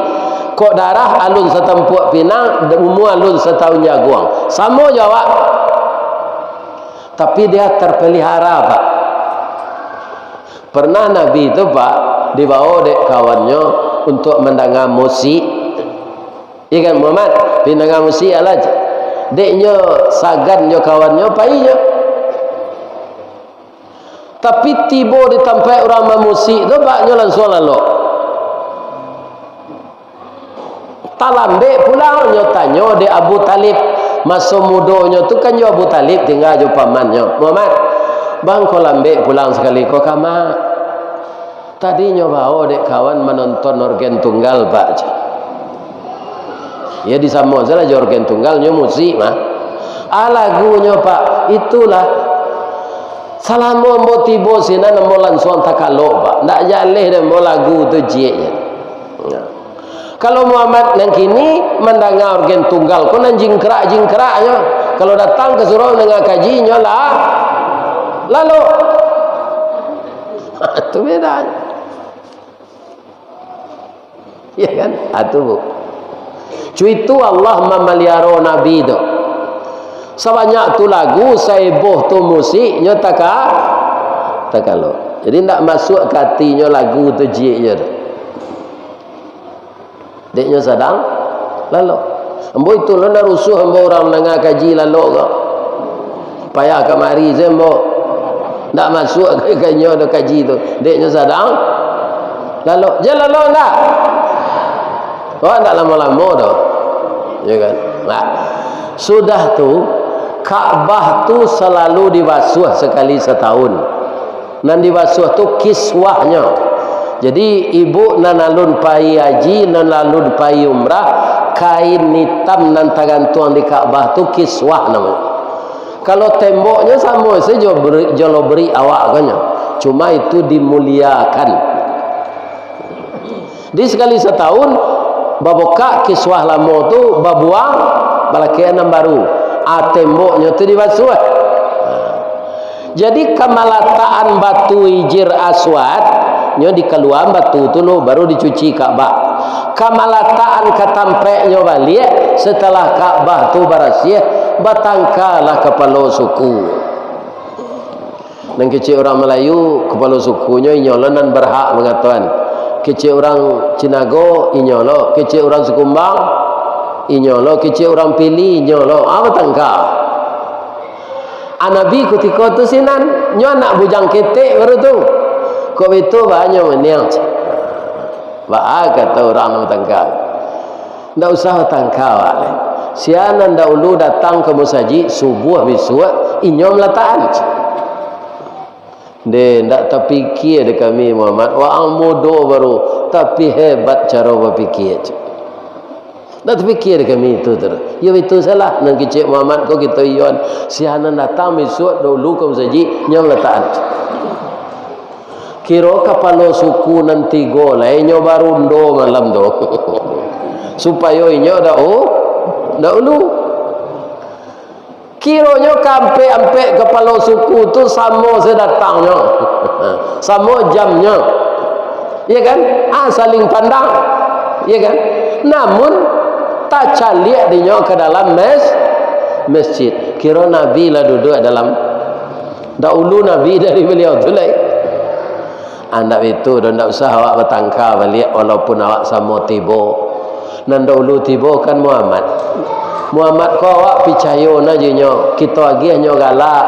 Kok darah alun setempuk pinang, umur alun setahun jaguang. Sama jo awak. Tapi dia terpelihara pak. Pernah Nabi itu pak dibawa dek kawannya untuk mendengar musik. Ikan Muhammad mendengar musik aja. Deknya sagan jo kawannya painya. Tapi tiba di tempat orang memusik tu baknya langsung lalu. Tak lambat pula nyo tanya di Abu Talib. Masa mudanya tu kan yo Abu Talib tinggal jo pamannya. Muhammad, bang kau lambat pulang sekali kau kamar. Tadi nyo bawa dek kawan menonton organ tunggal pak. Ya di sama saja organ tunggal nyo musik mah. Lagunya pak itulah. Selama mo tiba sini namo langsung takalo pak. Ndak jaleh dan mo lagu tu jeknya. Kalau Muhammad nang kini mendengar organ tunggal, kau nang jingkrak-jingkraknya. Kalau datang ke surau dengan kajinya lah, lalu, itu beda. Ya kan? Itu bu. Itu Allah memelihara Nabi itu. Sebanyak tu lagu, saibuh tu musiknya takalo. Jadi tidak masuk ke hatinya lagu tu jiknya. Deknya sedang lalu. Ambo itu lo nak rusuh ambo orang dengar kaji lalu kau. Payah kemari sembo. Tak masuk ke kanyo do kaji tu. Deknya sedang lalu. Jalan lalu enggak? Oh enggak lama-lama dah. Ya kan? Nah, sudah tu Ka'bah tu selalu dibasuh sekali setahun. Dan dibasuh tu kiswahnya. Jadi ibu nan alun pai haji, nan alun pai umrah, kain hitam nan tergantung di Ka'bah tu kiswah namanya. Kalau temboknya sama saja jolo beri awak kanya. Cuma itu dimuliakan. Di sekali setahun babuka kiswah lama tu babuang balakian yang baru. Temboknya tu dibasuh. Jadi kemalataan batu hijir aswad nyo dikeluar batu tu lo baru dicuci Ka'bah. Kamalataan katampeknya balik setelah Ka'bah tu bersih batangkalah kepala suku. Dan kecil orang Melayu kepala sukunya inyolonan berhak mengatakan. Kecil orang Cinago inyolo, kecil orang Sekumbang inyolo, kecil orang Pili inyolo. Apa tangkal? Nabi ketika tu sinan nyo anak bujang ketek baru tu. Kau itu banyak meniang. Ba kata orang tangkal. Ndak usah tangkal ale. Sianan dahulu datang ke masjid subuh besok inyom lataan. De ndak terfikir de kami Muhammad orang bodoh baru tapi hebat cara berfikir. Ndak terfikir kami itu terus. Ya itu salah nang kecik Muhammad kau kita ion sianan datang besok dahulu ke masjid nyom lataan. Kira kepala suku nanti go lainnya baru ndo malam tu supaya inyo dah ulu kiranya kampe-ampe kepala suku tu sama sedatangnya sama jamnya ya kan saling pandang ya kan namun tak caliak dinyo ke dalam masjid. Kira Nabi lah duduk dalam dahulu Nabi dari beliau tu lah. Anda itu dan tak usah awak bertangkar balik walaupun awak sama tiba. Dan dahulu tiba kan Muhammad. Muhammad kau awak percaya aja nyo. Kita lagi hanya galak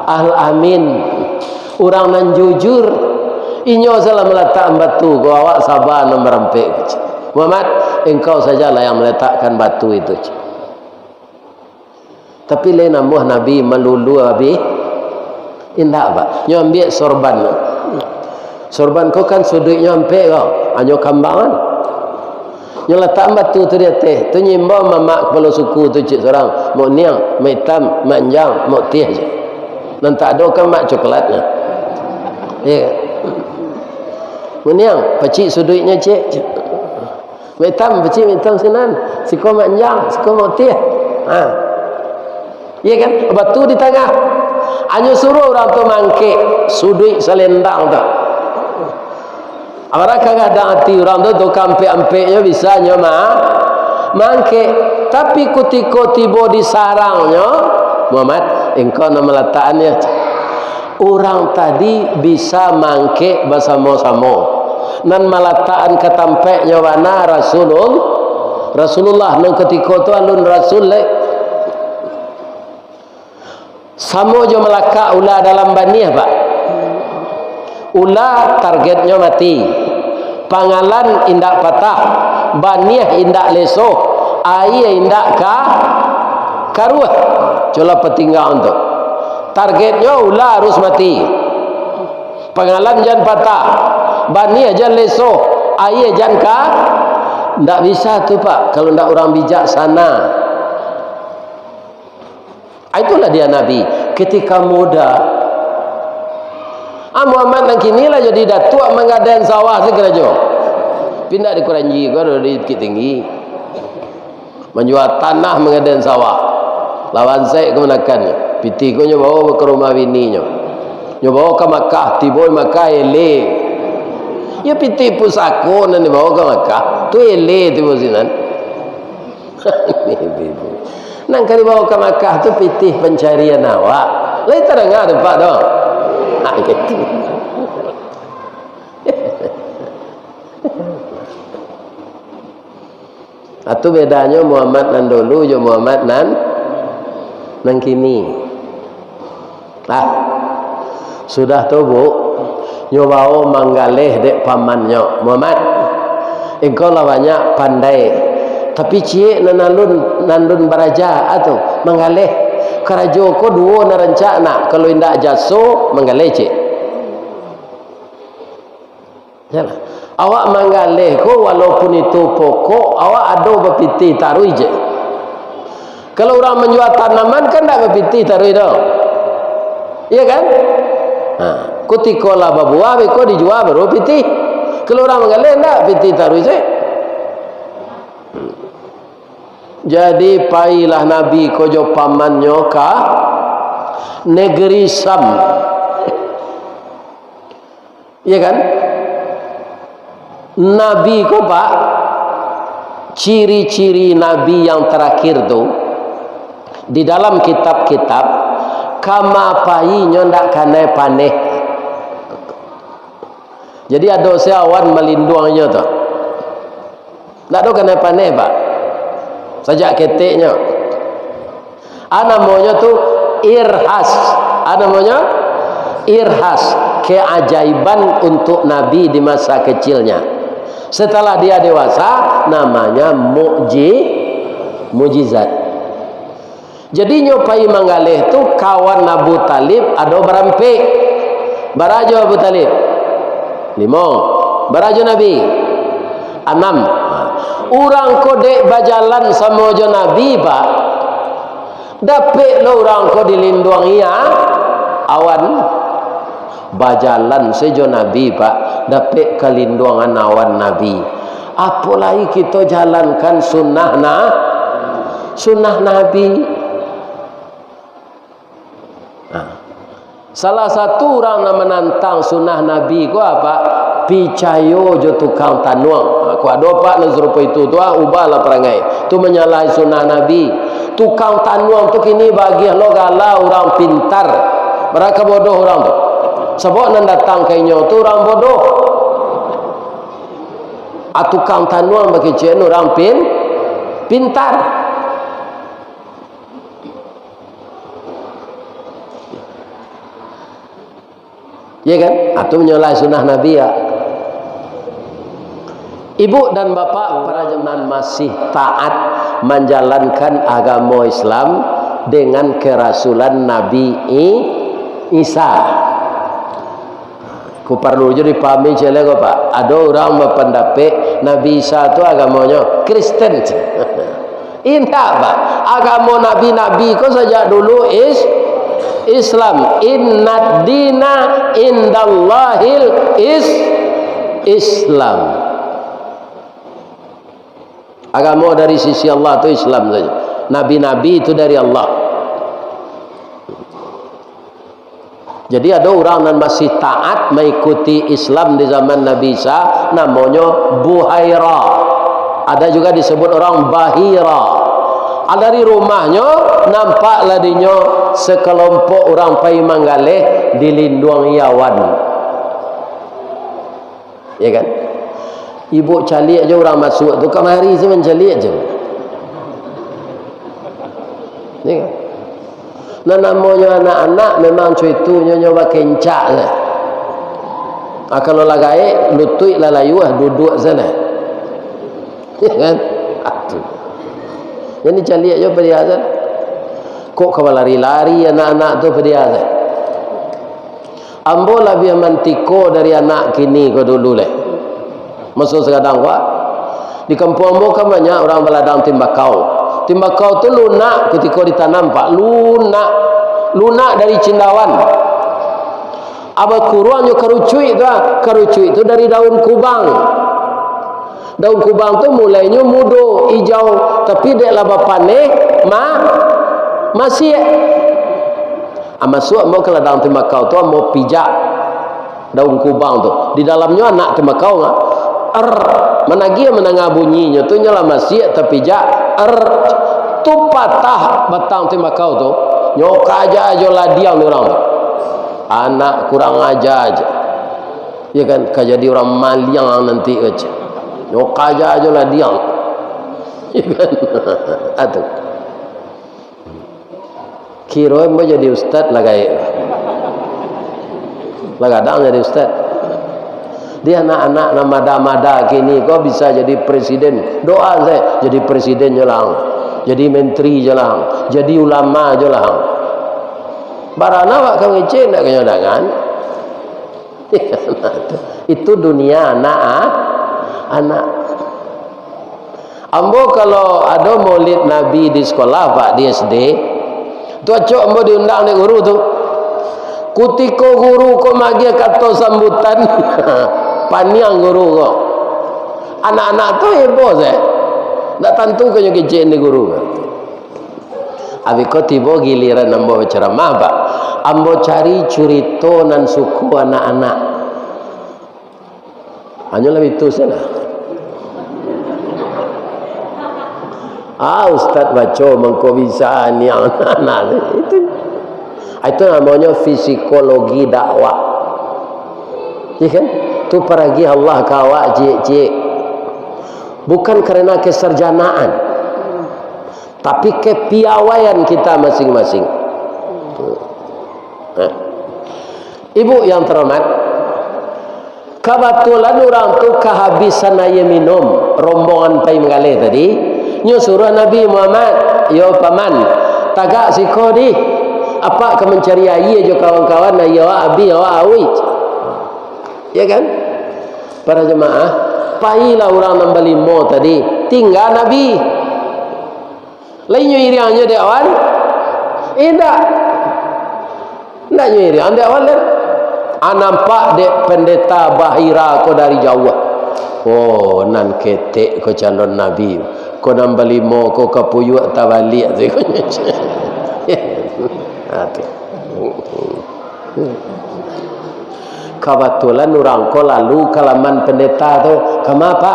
al-amin. Orang nan jujur. Inyo salah meletak batu. Kau awak sabar dan merempik. Muhammad, engkau sajalah yang meletakkan batu itu. Tapi lain namuh Nabi melulu habis. Indah apa? Nyo ambil sorban. Sorban kau kan sudutnya ampe kau. Hanya kambangan. Nyo letak batu tu dia teh. Tu nyimbau mamak kepala suku tu cik seorang. Mau niang, mau hitam, manjang, mau teh je. Dan tak ada kan mak coklatnya. Ya. Mau niang, pecik sudutnya cik. Mau hitam, pecik hitam senan. Siko manjang, siko mau teh. Ya kan? Batu di tengah. Hanya suruh orang tu mangkik sudut selendang tu. Orang kagak ada hati orang tu kampe-ampeknya bisa nyoma mangkik. Tapi ketika tiba di sarangnya Muhammad engkau nama letaknya orang tadi bisa mangkik bersama-sama dan meletakkan ketampeknya mana Rasulullah dan ketika tu alun Rasul Samo jo Melaka ular dalam baniah pak. Ular targetnya mati. Pangalan indak patah, baniah indak leso, air indak karuah. Coba petinggal untuk targetnya ular harus mati. Pangalan jangan patah, baniah jangan leso, air jangan ndak bisa tu pak kalau ndak orang bijaksana. Itulah dia Nabi ketika muda. Muhammad nang kini lah jadi datuk mengadain sawah segera jo. Pindah di Kuranji, gua ada di Bukit Tinggi. Menjual tanah mengadain sawah. Lawan saya kemenakannya. Piti ko nyobawa ke rumah bini nyo. Nyobawa ke Makkah, tiboy Makkah ele. Ya piti pusako nan dibawa ke Makkah, tu ele tibo sinan. Nang kali bawa ke Makkah tu piti pencarian awak. Lai terang ada pak dong. Gitu. Itu bedanya Muhammad nan dulu jo Muhammad nan kini. Sudah tu bu nyobao manggaleh dek pamannya Muhammad. Engkau lah banyak pandai. Tapi cie nandun baraja atau manggaleh. Karajo ko duo na rencana kalau indak jaso manggalece. Yalah. Awak manggaleh ko walaupun itu pokok awak ado bepiti tarui je. Kalau orang menjual tanaman kan ndak bepiti tarui dah. Iya kan? Kutikola babuah ko dijual baru piti. Kalau orang manggaleh ndak piti tarui je. Jadi pailah Nabi kojo pamannya ka negeri Sam. Iya kan? Nabi ko pak ciri-ciri Nabi yang terakhir tu di dalam kitab-kitab kama painya ndak kane paneh. Jadi ada seawan melindungnya tu. Ndak ada kane paneh pak. Sajak keteknya. Namanya tu irhas. Namanya irhas, keajaiban untuk Nabi di masa kecilnya. Setelah dia dewasa namanya mujizat. Jadi nyopai manggaleh tu kawan Abu Talib ada berampe. Barajo Abu Talib 5. Barajo Nabi 6. Orang kodek bajalan sama jo Nabi pak. Dapet lo orang ko dilindung ia awan bajalan sejo Nabi pak. Dapet kelindungan awan Nabi. Apalagi kita jalankan sunnah Nabi. Salah satu orang yang menantang sunnah Nabi ko apa? Picayo jo tukang tanuang. Aku ada pak nak serupa itu tu ubahlah perangai. Tu menyalahi sunnah Nabi. Tukang tanuang tu kini bagi lo galau orang pintar. Mereka bodoh orang tu. Sebab nan datang kainyo tu orang bodoh. Tukang tanuang bagi cien orang pintar. Ya kan? Itu menyalahi sunnah Nabi ya. Ibu dan bapak para jemaah masih taat menjalankan agama Islam dengan kerasulan Nabi Isa. Ku perlu jadi pahami cile ko pak. Ada orang berpendapat Nabi Isa itu agamanya Kristen. Indah pak. Agama Nabi ko sejak dulu Islam. Inna dina indallahil Islam. Agama dari sisi Allah itu Islam saja. Nabi-nabi itu dari Allah. Jadi ada orang yang masih taat mengikuti Islam di zaman Nabi Isa, namanya Buhaira. Ada juga disebut orang Bahira. Dari rumahnya nampak ladinya sekelompok orang pai manggaleh dilindung iawan. Ya kan? Ibu calik aja orang masuk tu kamari saya mencalik aja. Ya kan? Nah namanya anak-anak memang cuitunya nyoba kencak je. Kalau lagai lutut lalayu duduk sana. Ya kan? Jadi cari aja perhiasan. Kok kau lari-lari anak-anak tu perhiasan. Ambo lebih mantiko dari anak kini kau dulu leh. Masuk sekadang kau. Di kampung ambo kan banyak orang beladang timbakau. Timbakau tu lunak ketika ditanam pak, lunak dari cendawan. Aba kuruannya kerucui tu, kerucui itu dari daun kubang. Daun kubang tu mulainya mudo, hijau, tapi dek laba panen, masih. Masuk mau ke ladang tembakau tu mau pijak daun kubang tu. Di dalamnya anak tembakau ngah. Menagi menengah bunyinya tu nyala masih tapi jak tu patah batang tembakau tu nyok aja ladiang orang tu. Anak kurang aja. Ya kan jadi orang maliang nanti aja. Nyok aja ladiang. Ya kan atuh. Kira mau jadi ustaz lagai. Lagadang jadi ustaz. Dia anak-anak namada-mada kini kau bisa jadi presiden. Doa saya jadi presiden je lah. Jadi menteri je lah. Jadi ulama je lah. Barana wak kau ngecek nak kenyadangan. Itu dunia anak. Ambo kalau ada maulid Nabi di sekolah pak di SD. Tu acok ambo diundang ni guru tu. Kutiko guru ko magi kata sambutan. Paniang guru kok. Anak-anak tu heboh saya. Tak tentu kau kecil ni guru. Abi kau tiba giliran ambo ceramah pak. Ambo cari cerita nan suku anak-anak. Hanya lebih tu sana. Ustaz baca mengko bisa ni anak-anak itu namanya psikologi dakwah. Ya kan? Tu peragi Allah kawak cik-cik. Bukan karena kesarjanaan, tapi kepiawaian kita masing-masing. Ibu yang terhormat, kebetulan orang tu kehabisan air minum, rombongan pai mengalih tadi. Nyo suruh Nabi Muhammad, yo paman, tagak siko di. Apa ke mencari air jo kawan-kawan na yo abi yo awit. Ya kan? Para jemaah, pailah orang nombor 5 tadi, tinggal Nabi. Lainnya iriannya di awal. Tidak. Tidak nyiri anda awal dah. Nampak dek pendeta Bahira ko dari jauh. Oh, nan ketek ko calon Nabi. Ko nombor 5 ko kapuyuk tak balik tu. Kebetulan orang ko lalu kalaman pendeta tu, kenapa?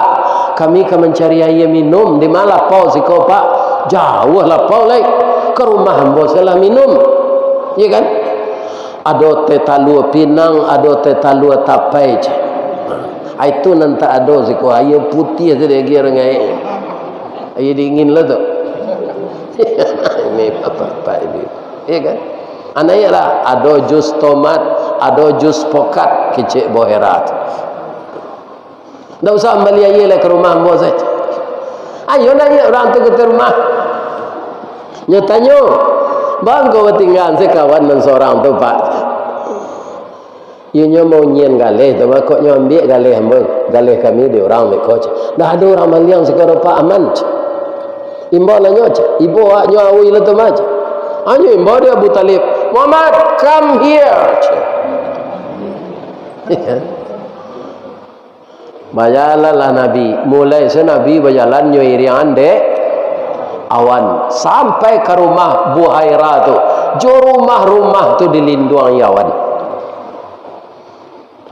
Kami ke mencari air minum di mana pau si ko pak? Jauh lah pau lagi ke rumah hamba salah minum. Ya kan? Ada teh talua Pinang, ada teh talua Tapai. Itu nanti ada si ko air putih tu dia kira ngai. Air dingin lah tu. Ini apa ini? Ya kan? Anaknya lah ada jus tomat, ada jus pokat kecik boherat. Tak usah kembali air lah ke rumah hamba saja. Ayo nanya orang tu ke rumah. Nyatanya, bang kau tinggal sekawan dan seorang tu pak. Ianya mau nyen galih, tapi kok nyambil galih hamba, galih kami di orang mereka. Dah ada orang maliang sekarang pak aman. Imba nanya aja, ibu awaknya awi lah tu macam. Hanya imba dia Abu Talib. Muhammad, come here. Bajalanlah Nabi. Mulai se Nabi berjalan nyuirian dek awan sampai ke rumah Buhaira tu. Jo rumah-rumah tu dilindung awan.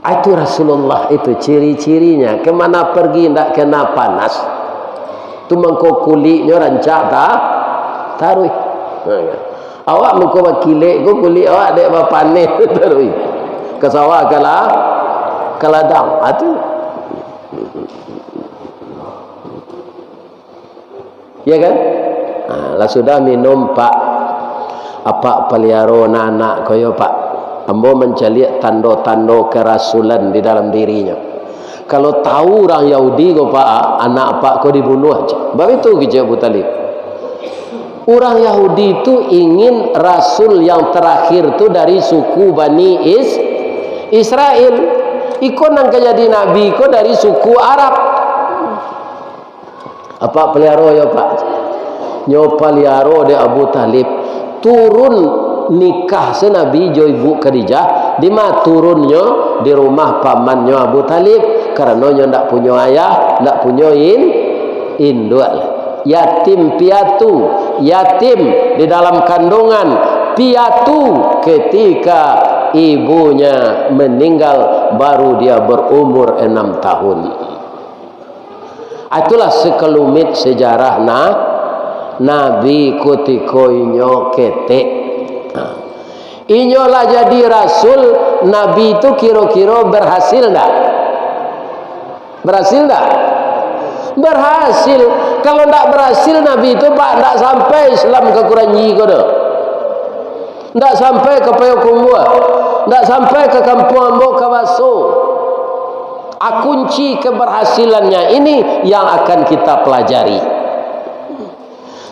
Itu Rasulullah itu ciri-cirinya. Kemana pergi tidak kena panas. Tu mengko kulitnya rancak tak taruh. Awak mengko wakilek ko kulit awak dek panen taruh. Ke sawah ke ladang. Atu. Ya kan? Lah sudah minum pak. apa pelihara anak kaya Pak, ambo mencari tanda-tanda kerasulan di dalam dirinya. Kalau tahu orang Yahudi kau Pak, anak Pak kau dibunuh aja. Sebab itu kerja Abu Talib. Orang Yahudi itu ingin rasul yang terakhir tu dari suku Bani Israel. Ikut nang jadi nabi ikut dari suku Arab. Apa pelihara ya Pak? Nyo pelihara de Abu Talib turun nikah senabi jo ibu Khadijah, di mana turunnya di rumah pamannya Abu Talib karena nyo ndak punya ayah, ndak punya induk. Yatim piatu, yatim di dalam kandungan, piatu ketika ibunya meninggal baru dia berumur 6 tahun. Itulah sekelumit sejarah Nabi ketika inyo ketek. Inyo lah jadi rasul. Nabi itu kira-kira berhasil enggak? Berhasil enggak? Berhasil. Kalau enggak berhasil Nabi itu Pak enggak sampai Islam ke Kuranyi kodo. Enggak sampai ke Payakumbuh. Enggak sampai ke Kampung Ambo Kawaso. Kunci keberhasilannya ini yang akan kita pelajari.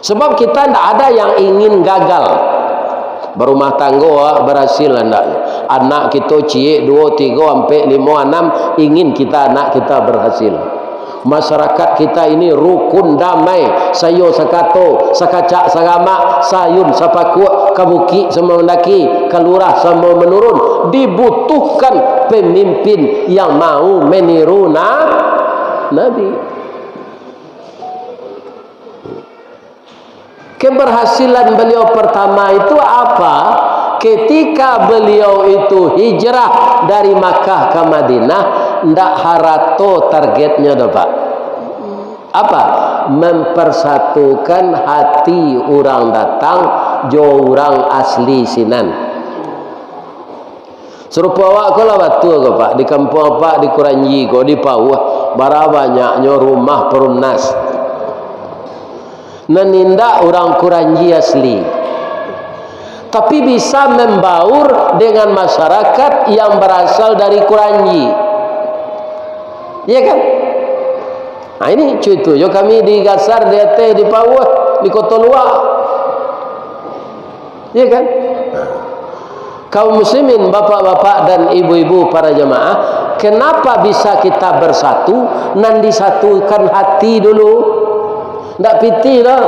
Sebab kita tidak ada yang ingin gagal. Berumah tangga berhasil enggak? Anak kita ciek 2, 3 sampai 5, 6 ingin kita anak kita berhasil. Masyarakat kita ini rukun damai, sayo sakato, sakacak sagama, sayun sapakuk, kabuki sama mendaki, kalurah sama menurun. Dibutuhkan pemimpin yang mau meniru Nabi. Keberhasilan beliau pertama itu apa? Ketika beliau itu hijrah dari Makkah ke Madinah, ndak harato targetnya dah Pak. Apa? Mempersatukan hati orang datang jo orang asli sinan. Serupa awak kalau batu ke Pak di kampung apa di Kuranyi ko di Pauh bara banyaknya rumah perumnas. Menindak orang Kuranyi asli. Tapi bisa membaur dengan masyarakat yang berasal dari Kuranyi. Iya kan? Nah ini contoh yo kami di Gasar di Aceh di Pauh di Kota Luar. Iya kan? Kaum muslimin, bapak-bapak dan ibu-ibu para jemaah, kenapa bisa kita bersatu? Nan disatukan hati dulu. Ndak piti dah.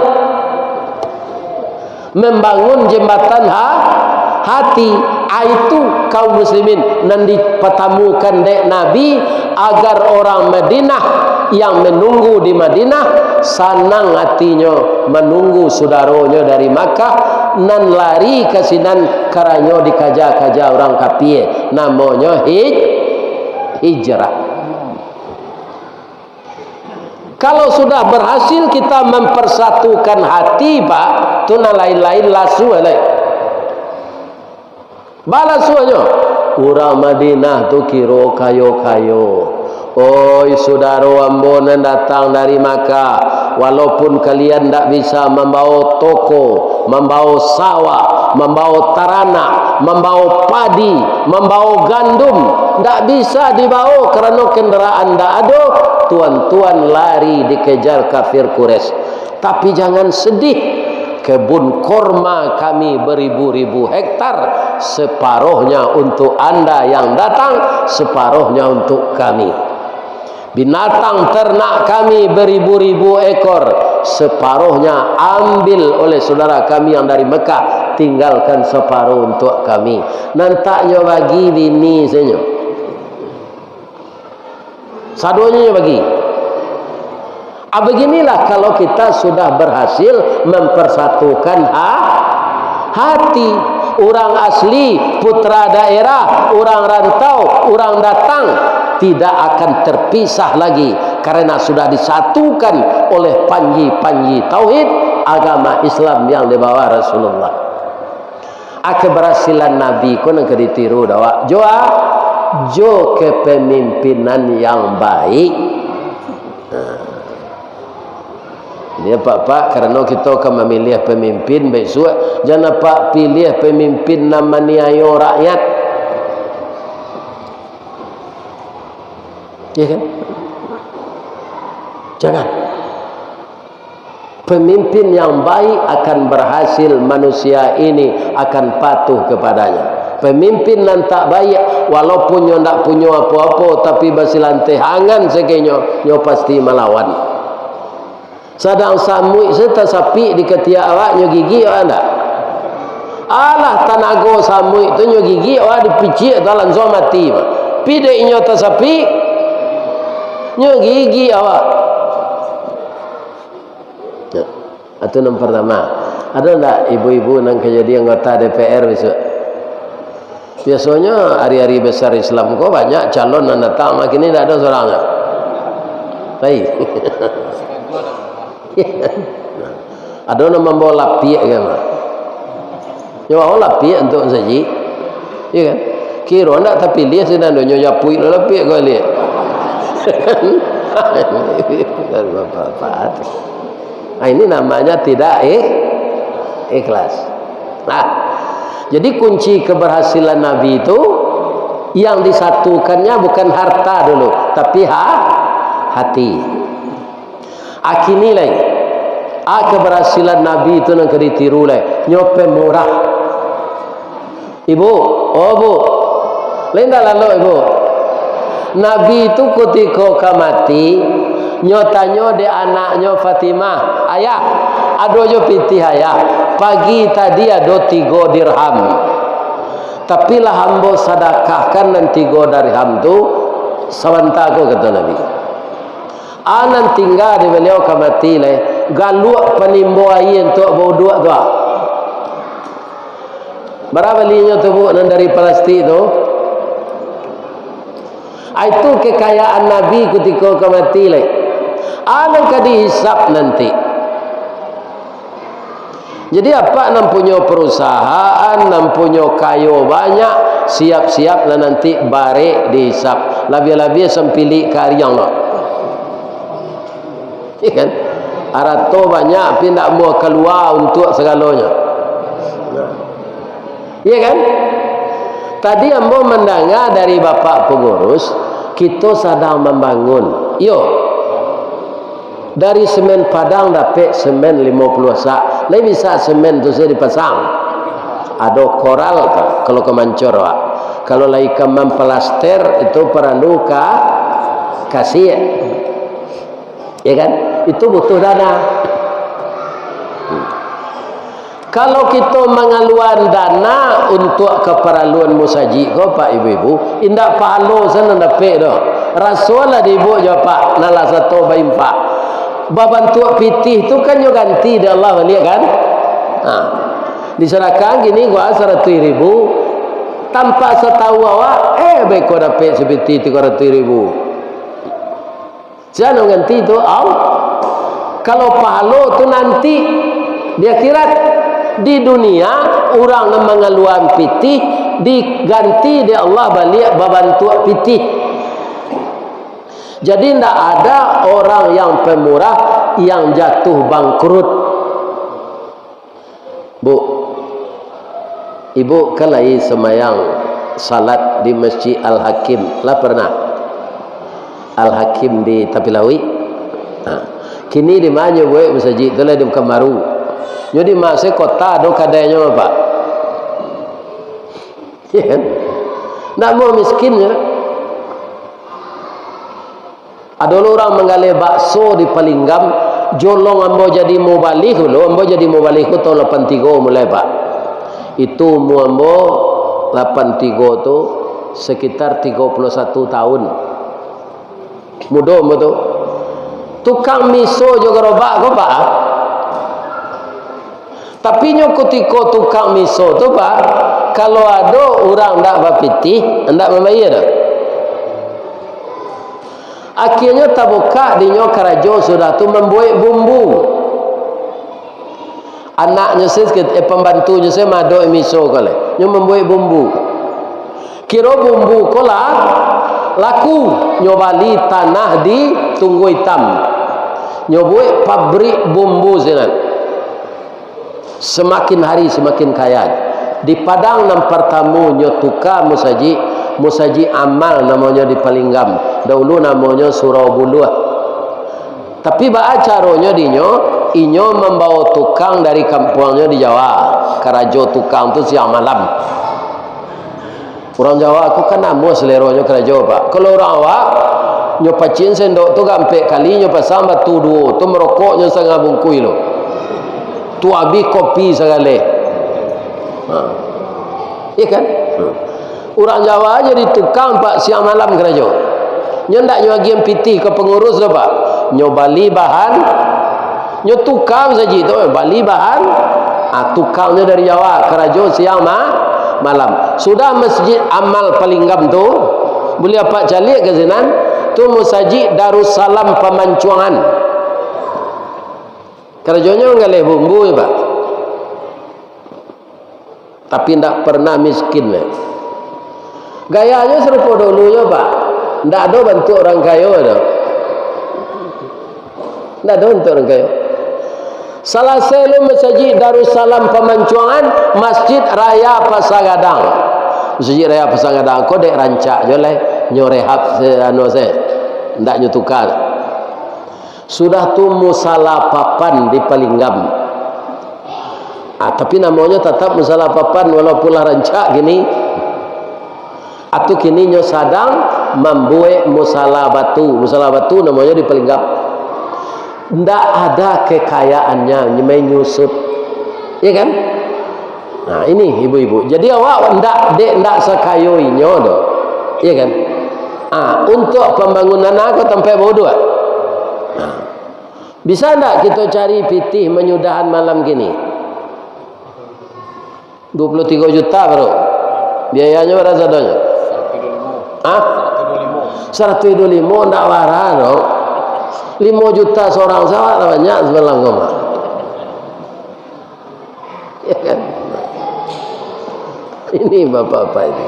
Membangun jembatan hati. Itu kaum muslimin nan dipertemukan dek Nabi agar orang Madinah yang menunggu di Madinah senang hatinya menunggu saudaranya dari Makkah nan lari ke sinan karanyo dikaja-kaja orang kafir namanya hijrah. Kalau sudah berhasil kita mempersatukan hati Pak, tu lain-lain lasu lain. Balasuanya orang Madinah tu kiro kayo-kayo. Oi saudara ambo nan datang dari Makkah, walaupun kalian tidak bisa membawa toko, membawa sawah, membawa taranak, membawa padi, membawa gandum, tidak bisa dibawa karena kendaraan tidak ada. Tuan-tuan lari dikejar kafir Quraisy. Tapi jangan sedih, kebun korma kami beribu-ribu hektar, separuhnya untuk anda yang datang, separuhnya untuk kami. Binatang ternak kami beribu-ribu ekor, separuhnya ambil oleh saudara kami yang dari Mekah, tinggalkan separuh untuk kami. Nantaknya bagi bini senyo, sadonya bagi. Beginilah kalau kita sudah berhasil mempersatukan hati. Orang asli, putra daerah, orang rantau, orang datang tidak akan terpisah lagi karena sudah disatukan oleh panji-panji tauhid agama Islam yang dibawa Rasulullah. Keberhasilan Nabi ko nang ditiru dawa jo kepemimpinan yang baik. Ya Pak, karena kita akan memilih pemimpin besok, jangan Pak pilih pemimpin nama niayo rakyat. Ya kan? Jangan. Pemimpin yang baik akan berhasil, manusia ini akan patuh kepadanya. Pemimpin yang tak baik, walaupun nyo tak punya apa-apa, tapi basilantai hangan sekenya, nyo pasti melawan. Sadang samui serta sapi di ketiak awak nyo gigi ada. Alah tanago samui tu nyo gigi awak dipicik dalam zon mati. Pide nyo ta sapi nyo gigi awak. Ya. Itu yang pertama. Ada enggak ibu-ibu nang jadi anggota DPR besok? Biasanya hari-hari besar Islam kok banyak calon yang datang, makin ini tidak ada seorang. Baik. Ada orang membawa lapiak kan? Nyawa lapiak untuk saji, ya kan? Kira nak tapi lihat sedang nyonya japui lapiak kau lihat. Nah, ini namanya tidak ikhlas. Nah, jadi kunci keberhasilan Nabi itu yang disatukannya bukan harta dulu, tapi hati. Akini lain. Keberhasilan Nabi itu nak ditiru lain. Nyope murah. Ibu, oh bu, lain dah lalu ibu. Nabi itu ketika mati, nyotanyo de anaknya Fatimah, ayah, adojo pitih ayah. Pagi tadi ada 3 dirham. Tapi lah hambo sedekahkan dan 3 dirham tu sawantaku kata Nabi. Anan tinggal di beliau kamati le galuak penimbo air untuk bodua tu. Berapa belinya tu bu dari plastik tu? Itu kekayaan Nabi ketika kamati le. Anan kadi hisap nanti. Jadi apa nam punya perusahaan, nam punya kayu banyak, siap-siap lah nanti bare dihisap. Labia-labia sempili karyang lah. Ya kan? Arato banyak pindah mau keluar untuk segalanya. Ya kan? Tadi ambo mendengar dari bapak pengurus, kita sedang membangun. Yo. Dari semen Padang dapat semen 50 sak. Lain bisa semen tu saya dipasang. Ada koral tak? Kalau kemancor wak. Kalau lagi kemam plaster itu perlu kasih. Ya kan? Itu butuh dana. Kalau kita mengeluarkan dana untuk keperluan musaji, kau pak ibu-ibu, indak pahala sana dapat dah. Rasulullah ibu jawab pak, nala satu bayi pak. Babantu pitih tu kan yo ganti dia Allah lihat kan? Diserahkan gini gua 100.000 tanpa setahu awak, baik kau dapat seperti 300.000. Jangan ganti tu, kalau pahala tu nanti dia kira di dunia orang yang mengeluarkan pitih diganti dia Allah balik babantu pitih. Jadi tidak ada orang yang pemurah yang jatuh bangkrut. Bu, ibu kalai semayang salat di Masjid Al-Hakim lah pernah? Al-Hakim di Tapilawi. Kini di mana buat masjid tu lah di Kamaru. Jadi masa kota do kadanya apa? Ya kan? Nak mau miskinnya. Ada orang menggali bakso di Palinggam, jolong ambo jadi mubalih lo, ambo jadi mubalih tu tahun 83 mulai pak. Itu mu ambo 83 tu sekitar 31 tahun. Mudah betul. Tukang miso juga robak kau pak. Tapi nyo ketika tukang miso tu pak, kalau ada orang ndak bapitih, ndak membayar dah. Akhirnya tabuka dinyo karajo sudah tu membuat bumbu. Anaknya saya pembantunya saya mado miso kale. Nyo membuat bumbu. Kira bumbu kola laku nyobali tanah di Tunggu Hitam. Nyobuik pabrik bumbu sinan. Semakin hari semakin kaya. Di Padang nampar tamu nyotuka musaji amal namanya di Palinggam. Dahulu namanya Surau Buluh. Tapi ba acaranya inyo membawa tukang dari kampungnya di Jawa. Karajo tukang tu siang malam. Orang Jawa aku kan namo seleronya karajo Pak. Kalau orang awak nyo pacin sendok tu gampe kali nyo pasang batu duo tu merokoknya setengah bungkui lo. Tu abi kopi segala. Iya kan? Orang Jawa jadi tukang Pak siang malam kerajo. Nyo ndak nyo agian piti ke pengurus lo Pak. Nyo bali bahan, nyo tukang saja tu bali bahan. Tukangnya dari Jawa kerajo siang malam. Sudah masjid amal Palinggam tu boleh apa calik ke sinan tu musajid Darussalam Pemancuangan. Kerajonya ngalih bumbu ya Pak. Tapi tidak pernah miskin. Gayanya serupa dulunya Pak. Tidak ada bantu orang kaya. Tidak ada bantu orang kaya. Salah satu masjid Darussalam Pemancuangan, Masjid Raya Pasagadang. Masjid Raya Pasagadang kau dek rancak je lah nyorehab tidak nyotukar. Sudah tu musala papan di Palinggam. Tapi namanya tetap musala papan walaupun lah rancak gini. Atau kini nyo sadang membuat musala batu. Musala batu namanya di Palinggam. Tidak ada kekayaannya menyusut, ya kan? Nah ini ibu-ibu. Jadi awak tidak sekayoinya doh, ya kan? Untuk pembangunan aku tempat bodoh. Bisa tidak kita cari pitih menyudahan malam gini? 23 juta bro. Biayanya berapa sadonya? 125. 125 tidak warah dong. 5 juta seorang sawah banyak sebelah goma. Ya kan? Ini bapak-bapak ini.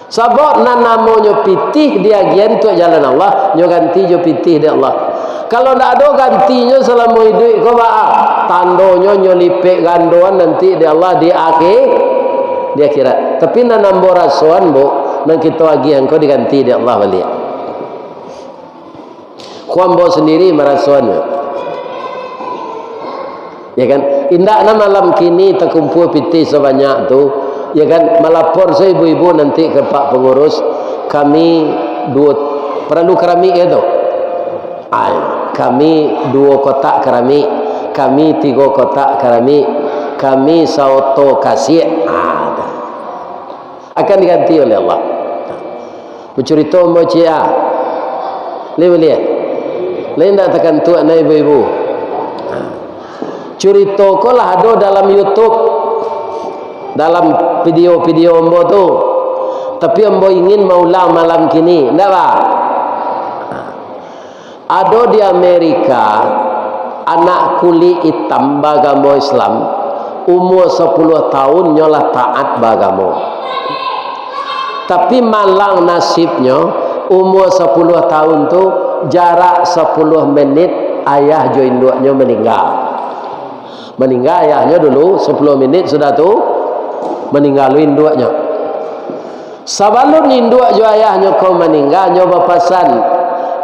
Sabab namanya pitih dia gian untuk jalan Allah, nyo ganti jo pitih dia Allah. Kalau ndak ada gantinya selama hidup kau tandonya nyo lipek gandoan nanti dia Allah di akhirat. Tapi nambah rasuan bu, nang kita lagi engkau diganti dia Allah balik. Kuambo sendiri merasuannya, ya kan? Indah na malam kini terkumpul piti sebanyak tu, ya kan? Melapor saya ibu-ibu nanti ke Pak Pengurus, kami perlu keramik ya tu. Kami 2 kotak keramik, kami 3 kotak keramik, kami sauto kasih, akan diganti oleh Allah. Bercerita mocia, lihat. Lain tak tekan tu anak ibu-ibu. Cerita ko lah ada dalam YouTube, dalam video-video ambo tu. Tapi ambo ingin maulang malam kini, ndak pak? Ada di Amerika anak kuli hitam bagamo Islam umur 10 tahun nyolah taat bagamo. Tapi malang nasibnya umur 10 tahun tu jarak 10 menit ayah jo induknya meninggal ayahnya dulu 10 menit sudah tu meninggal induknya. Sebelum induk jo ayahnya kau meninggal nyoba pasan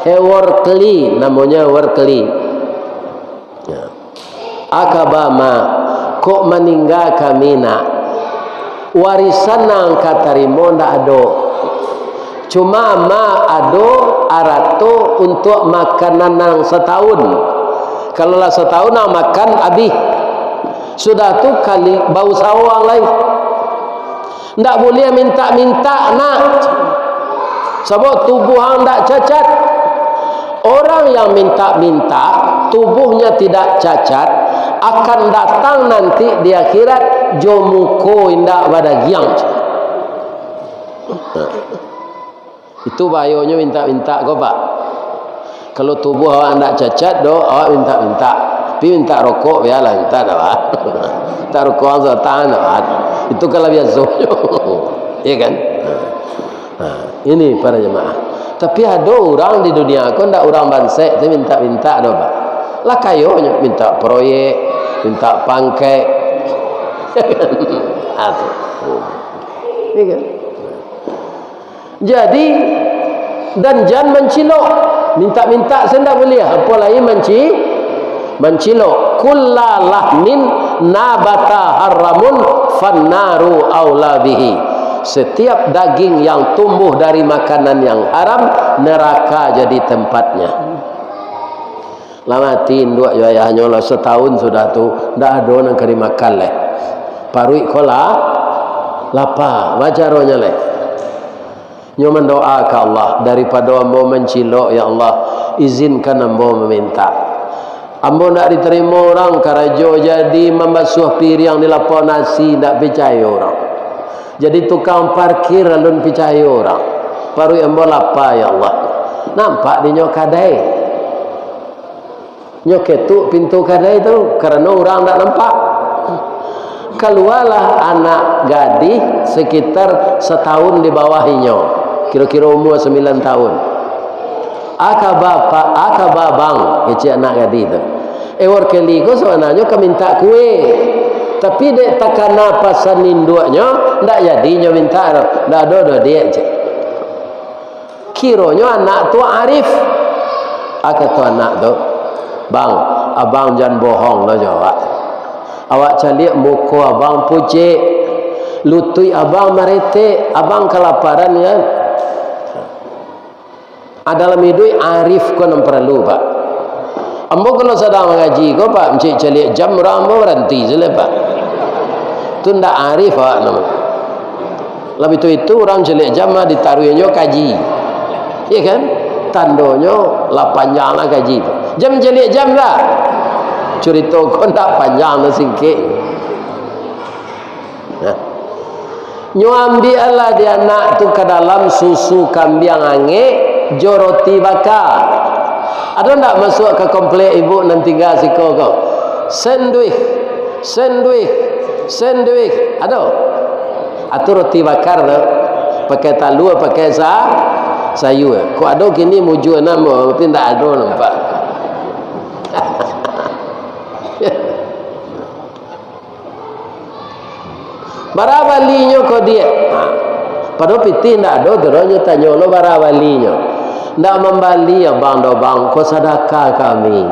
Workley namanya Workley ya. Akabama kok meninggal kamina warisan nang katarimo ndak ada. Cuma ado arato untuk makanan yang setahun. Kalau lah setahun nak makan habis. Sudah tu kali bau sawang lain. Ndak boleh minta-minta nak. Sebab tubuh hang ndak cacat. Orang yang minta-minta tubuhnya tidak cacat akan datang nanti di akhirat jomuko indak badagiang. Itu bahayanya minta-minta kau pak. Kalau tubuh awak tidak cacat do, awak minta-minta. Tapi minta rokok biarlah minta dah. Minta rokok setan dah. Itu kalau biasa. Iya kan? Ini para jemaah. Tapi ada orang di dunia kau tidak orang bansek, dia minta-minta do pak. Lah kayonya minta proyek, minta pangkai. Jadi dan jangan mencilok, minta-minta saya tidak boleh. Apa lagi mencilok. Kullalahmin nabata haramun fannaru aula bihi. Setiap daging yang tumbuh dari makanan yang haram, neraka jadi tempatnya. Lamatin dua ayahnya lah setahun sudah tu, dah ada nak kari makan leh. Parui kola, lapa, wajaronya leh. Nyo mendoa ke Allah daripada ambo mencilok, ya Allah izinkan ambo meminta. Ambo nak diterima orang karajo jadi membasuh piring di lapau nasi, tak percaya orang. Jadi tukang parkir alun percaya orang. Parui ambo lapa, ya Allah. Nampak di nyo kadai. Nyo ketuk pintu kadai tu kerana orang tak nampak. Keluarlah anak gadis sekitar setahun di bawahnya. Kira-kira umur 9 tahun. Aka babang kecil anak gadis tu. Ewar kali ko sebenarnya kau minta kue. Tapi dek takana pasan induknya ndak jadinya minta. Ndak ada dia je. Kironya anak tu arif. Aka tu anak tu, bang, abang jangan bohong lah jawab. Awak calik muka abang pucik, lutui abang marete, abang kelaparan ya. Adalah midui arif ko nam perlu pak. Ambo kalau sedang mengaji ko pak, mencik calik jam orang ambo berhenti sele pak. Tu ndak arif pak nama. Lebih itu orang calik jam mah ditaruhnya kaji. Iya kan? Tandonyo lah panjang lah kaji tu. Jam calik jam lah. Cerita ko ndak panjang lah singkit. Nah. Nyo ambil lah dia anak tu ke dalam susu kambing ange joroti bakar. Ada ndak masuk ke komplek ibu nanti tinggal siko kau? Sandwich. Ada. Atau roti bakar tu pakai talu pakai sayur. Kau ada kini muju nama tapi tak ada nampak. Barawalinya kau dia. Padahal piti tak ada, terusnya tanya lo barawalinya. Tak membali abang do bang, kau sedekah kami.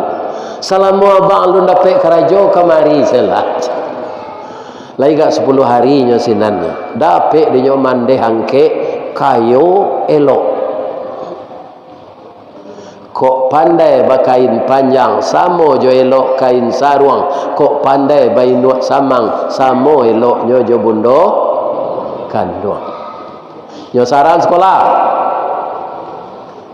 Selama abang lu dapat kerajo kemari selat. Lagi kat 10 harinya sinannya. Dapat dia mandeh angke kayu elok. Kok pandai bakain panjang samo jo elok kain saruang. Kok pandai bainuk samang samo eloknya jo bundo kandung. Nyo saran sekolah.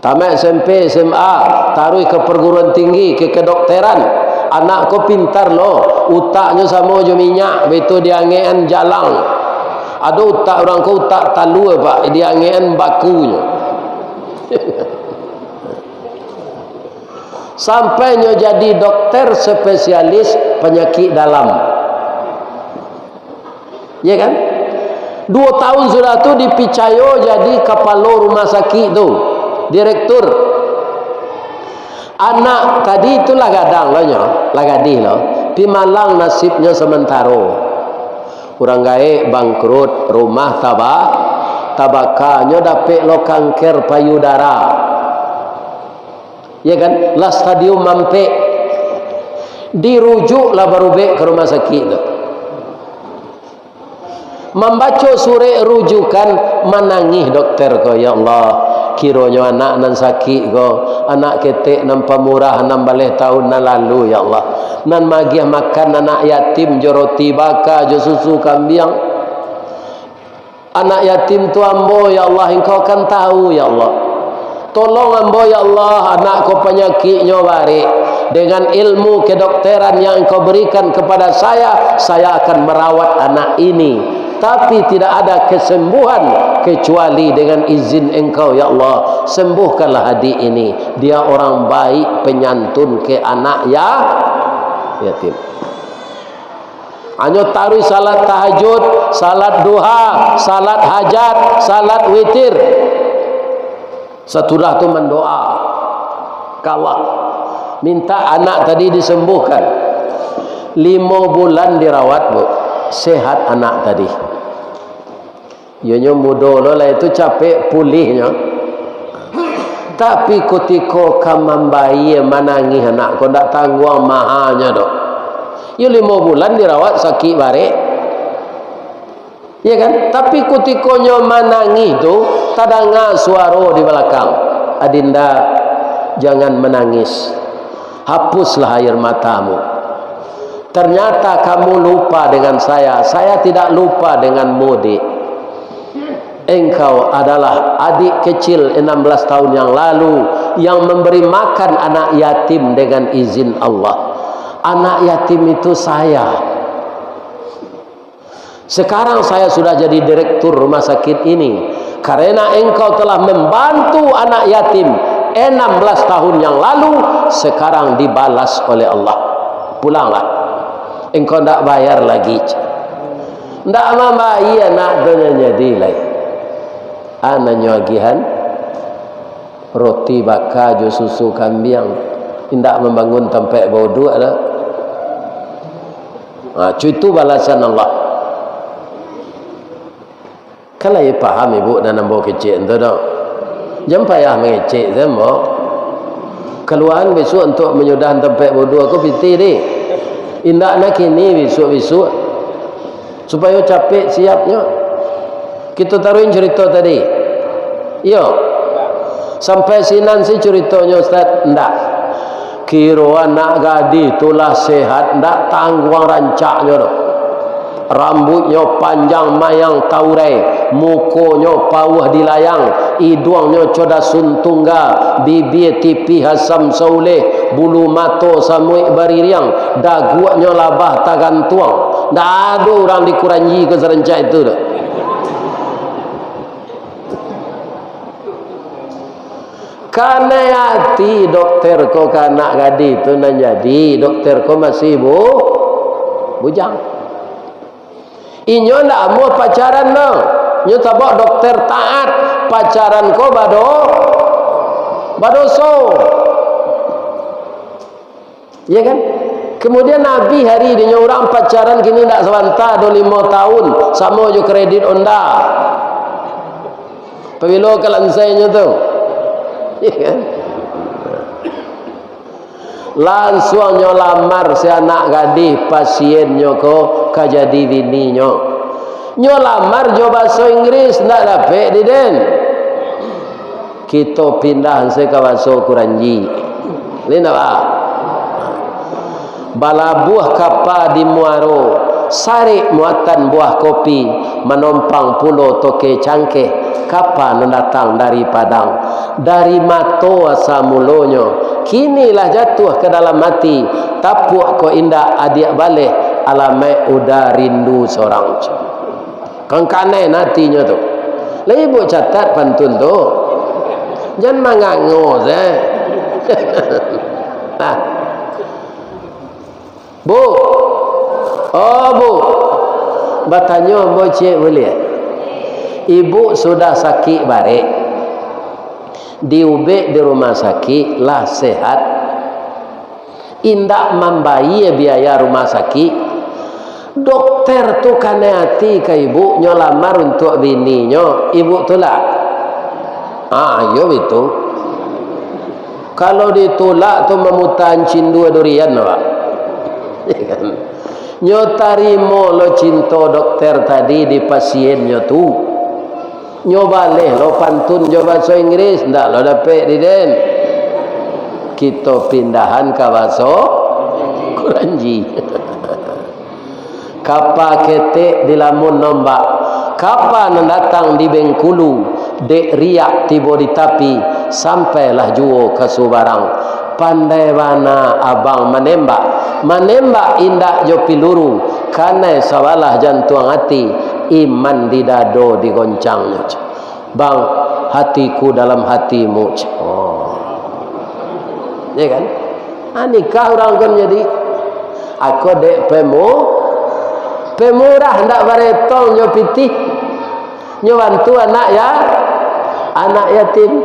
Tamat SMP, SMA, taruh ke perguruan tinggi, ke kedokteran. Anak ko pintar lo, utaknya sama jo minyak, betul dia ngean jalang. Ada utak orang ko utak talu pak, dia ngean bakunya. Sampainya jadi dokter spesialis penyakit dalam. Ya kan? 2 tahun sudah tu dipicayo jadi kepala rumah sakit tu, direktur. Anak tadi itulah gadang lah gadih lo. Pimalang nasibnya sementara. Orang gaek bangkrut, rumah tabakanya dapat lo kanker payudara. Ya kan? Lah stadium mampe. Dirujuklah baru ke rumah sakit tu. Membaca surat rujukan menangis dokter ko, ya Allah kiranya anak nan sakit ko, anak ketek nan pemurah nan baleh tahun nan lalu, ya Allah nan magih makan anak yatim jo roti baka jo susu kambing. Anak yatim tu ambo, ya Allah engkau kan tahu, ya Allah tolong ambo, ya Allah anak ko penyakitnya barik. Dengan ilmu kedokteran yang engkau berikan kepada saya akan merawat anak ini. Tapi tidak ada kesembuhan kecuali dengan izin engkau, ya Allah. Sembuhkanlah adik ini. Dia orang baik, penyantun ke anak yatim. Hanya taruh salat tahajud, salat duha, salat hajat, salat witir. Setelah itu mendoa. Kalah. minta anak tadi disembuhkan. 5 bulan dirawat, Bu, sehat anak tadi. Ianya muda lah itu capek pulihnya. Tapi ketika kamu bayi menangis anak kau tak tanggung mahanya dok. Ya 5 bulan dirawat sakit barek. Ya kan? Tapi ketika nyo menangis tu tadanga suara di belakang. Adinda, jangan menangis. Hapuslah air matamu. Ternyata kamu lupa dengan saya tidak lupa denganmu, Dik. Engkau adalah adik kecil 16 tahun yang lalu yang memberi makan anak yatim dengan izin Allah. Anak yatim itu saya. Sekarang saya sudah jadi direktur rumah sakit ini karena engkau telah membantu anak yatim 16 tahun yang lalu. Sekarang dibalas oleh Allah. Pulanglah. Engkau tidak bayar lagi. Tidak membayar nak dunia dilai. Anaknya agihan roti bakar jo susu kambing. Tidak membangun tempat bodoh ada. Itu balasan Allah. Kalau ia paham ibu dan nampak kecil itu dong. Jangan payah mengecek semua. Keluhan besok untuk menyudahan tempat bodoh aku piti ni. Indak nak kini besok-besok supaya capek siapnya. Kita taruhin cerita tadi. Yo. Sampai sinan si ceritanya Ustaz. Ndak. Kira anak gadis itulah sehat. Ndak tanggung rancaknya tu. Rambutnya panjang mayang taurai. Mukonya pawah dilayang. Hidungnya coda suntungga. Bibir tipi hasam sauleh. Bulu mata samuik baririang. Daguaknya labah tagantuang. Ndak ada orang dikurangi ke serencak itu tu. Karena hati dokter ko kanak gadis tu nak jadi dokter ko masih bujang. Inyo ndak mau pacaran no. Nyo tabak dokter taat pacaran ko badoso. Ya kan? Kemudian Nabi hari ini orang pacaran kini ndak sewanta 25 tahun sama jo kredit onda. Pabilo kalansainya tu. Ya kan? Langsung nyo lamar si anak gadis pasiennya ko kajadi bininya. Nyo lamar jo bahasa Inggris ndak dapat diden. Kita pindah se ke bahasa Kuranji. Lina ba? Bala buah kapa di Muaro, sari muatan buah kopi, menompang pulau toke cangkeh. Kapan datang dari Padang, dari mato asa mulonyo, kinilah jatuh ke dalam mati. Tapuk ko indah adik balik, alamai udah rindu seorang. Kang kane natinya tu. Lah ibu catat pantun tu. Jangan mangangos Nah. Bu. Oh bu. Bertanya bu cik boleh? Ibu sudah sakit barek. Diubek di rumah sakit lah sehat. Indak membayar biaya rumah sakit. Dokter tu kena hati ke ibu nyolamar untuk bininya. Ibu tu lah. Yo itu. Kalau ditolak tu memutan cindu durian pak. Nyo tarimo lo cinta dokter tadi di pasiennya tu. Nyo balik lo pantun nyo bahasa Inggris ndak lo dapat diden. Kita pindahan ke bahasa Kuranji. Kapa ketek di lamun nombak. Kapa datang di Bengkulu. Dek riak tiba di tapi. Sampailah juo ke Subarang. Pandai mana abang menembak. Menembak indak jo piluru. Karena sawalah jantung hati. Iman di dado digoncangnya. Bang, hatiku dalam hatimu. Oh. Ya kan? Nikah orang kan jadi. Aku dek pemurah ndak baretong nyo pitih. Nyo bantu anak ya. Anak yatim.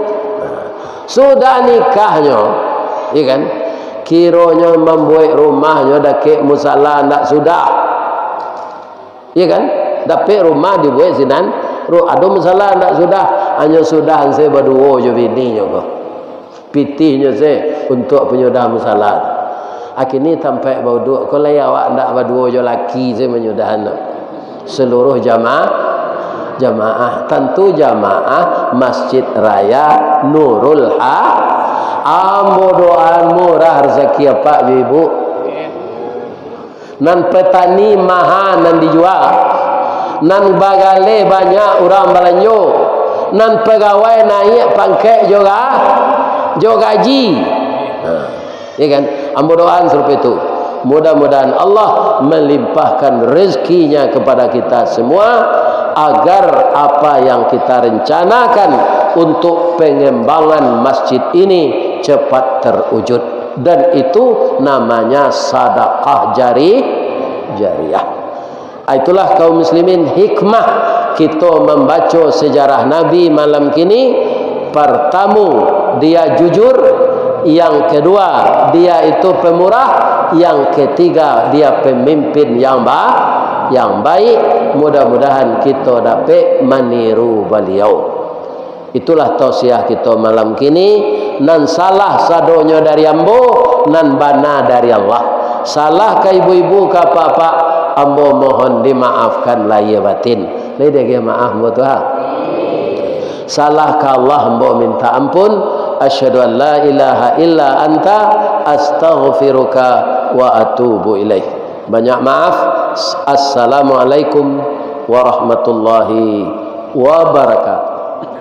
Sudah nikahnya. Ya kan? Kiranya membuat rumahnya dekat musala ndak sudah. Iya kan? Tapi rumah dibuat sinan, ada musala ndak sudah, hanya sudah saya berdua je bininya kok. Pitihnya saya untuk penyudah musala. Akhirnya sampai berdua, kalau awak ndak berdua je laki saya menyudahan seluruh jamaah, tentu jamaah Masjid Raya Nurul Ambo doa murah rezeki apa ibu. Nan petani mahal nan dijual, nan bagale banyak orang balanyo, nan pegawai naik pangkat juga gaji. Ya kan? Ambo doa seperti itu. Mudah-mudahan Allah melimpahkan rezekinya kepada kita semua, agar apa yang kita rencanakan untuk pengembangan masjid ini cepat terwujud, dan itu namanya sedekah jariyah. Itulah kaum muslimin hikmah kita membaca sejarah Nabi malam kini. Pertama, dia jujur. Yang kedua, dia itu pemurah. Yang ketiga, dia pemimpin yang baik. Mudah-mudahan kita dapat meniru beliau. Itulah tausiah kita malam kini. Nan salah sadonya dari ambo, nan bana dari Allah. Salah ke ibu-ibu ke apa-apa, ambo mohon dimaafkan lahir batin. Lede maaf buat Tuhan. Salah ke Allah, ambo minta ampun. Asyhadu an la ilaha illa anta astaghfiruka wa atubu ilaih. Banyak maaf. Assalamualaikum warahmatullahi wabarakatuh.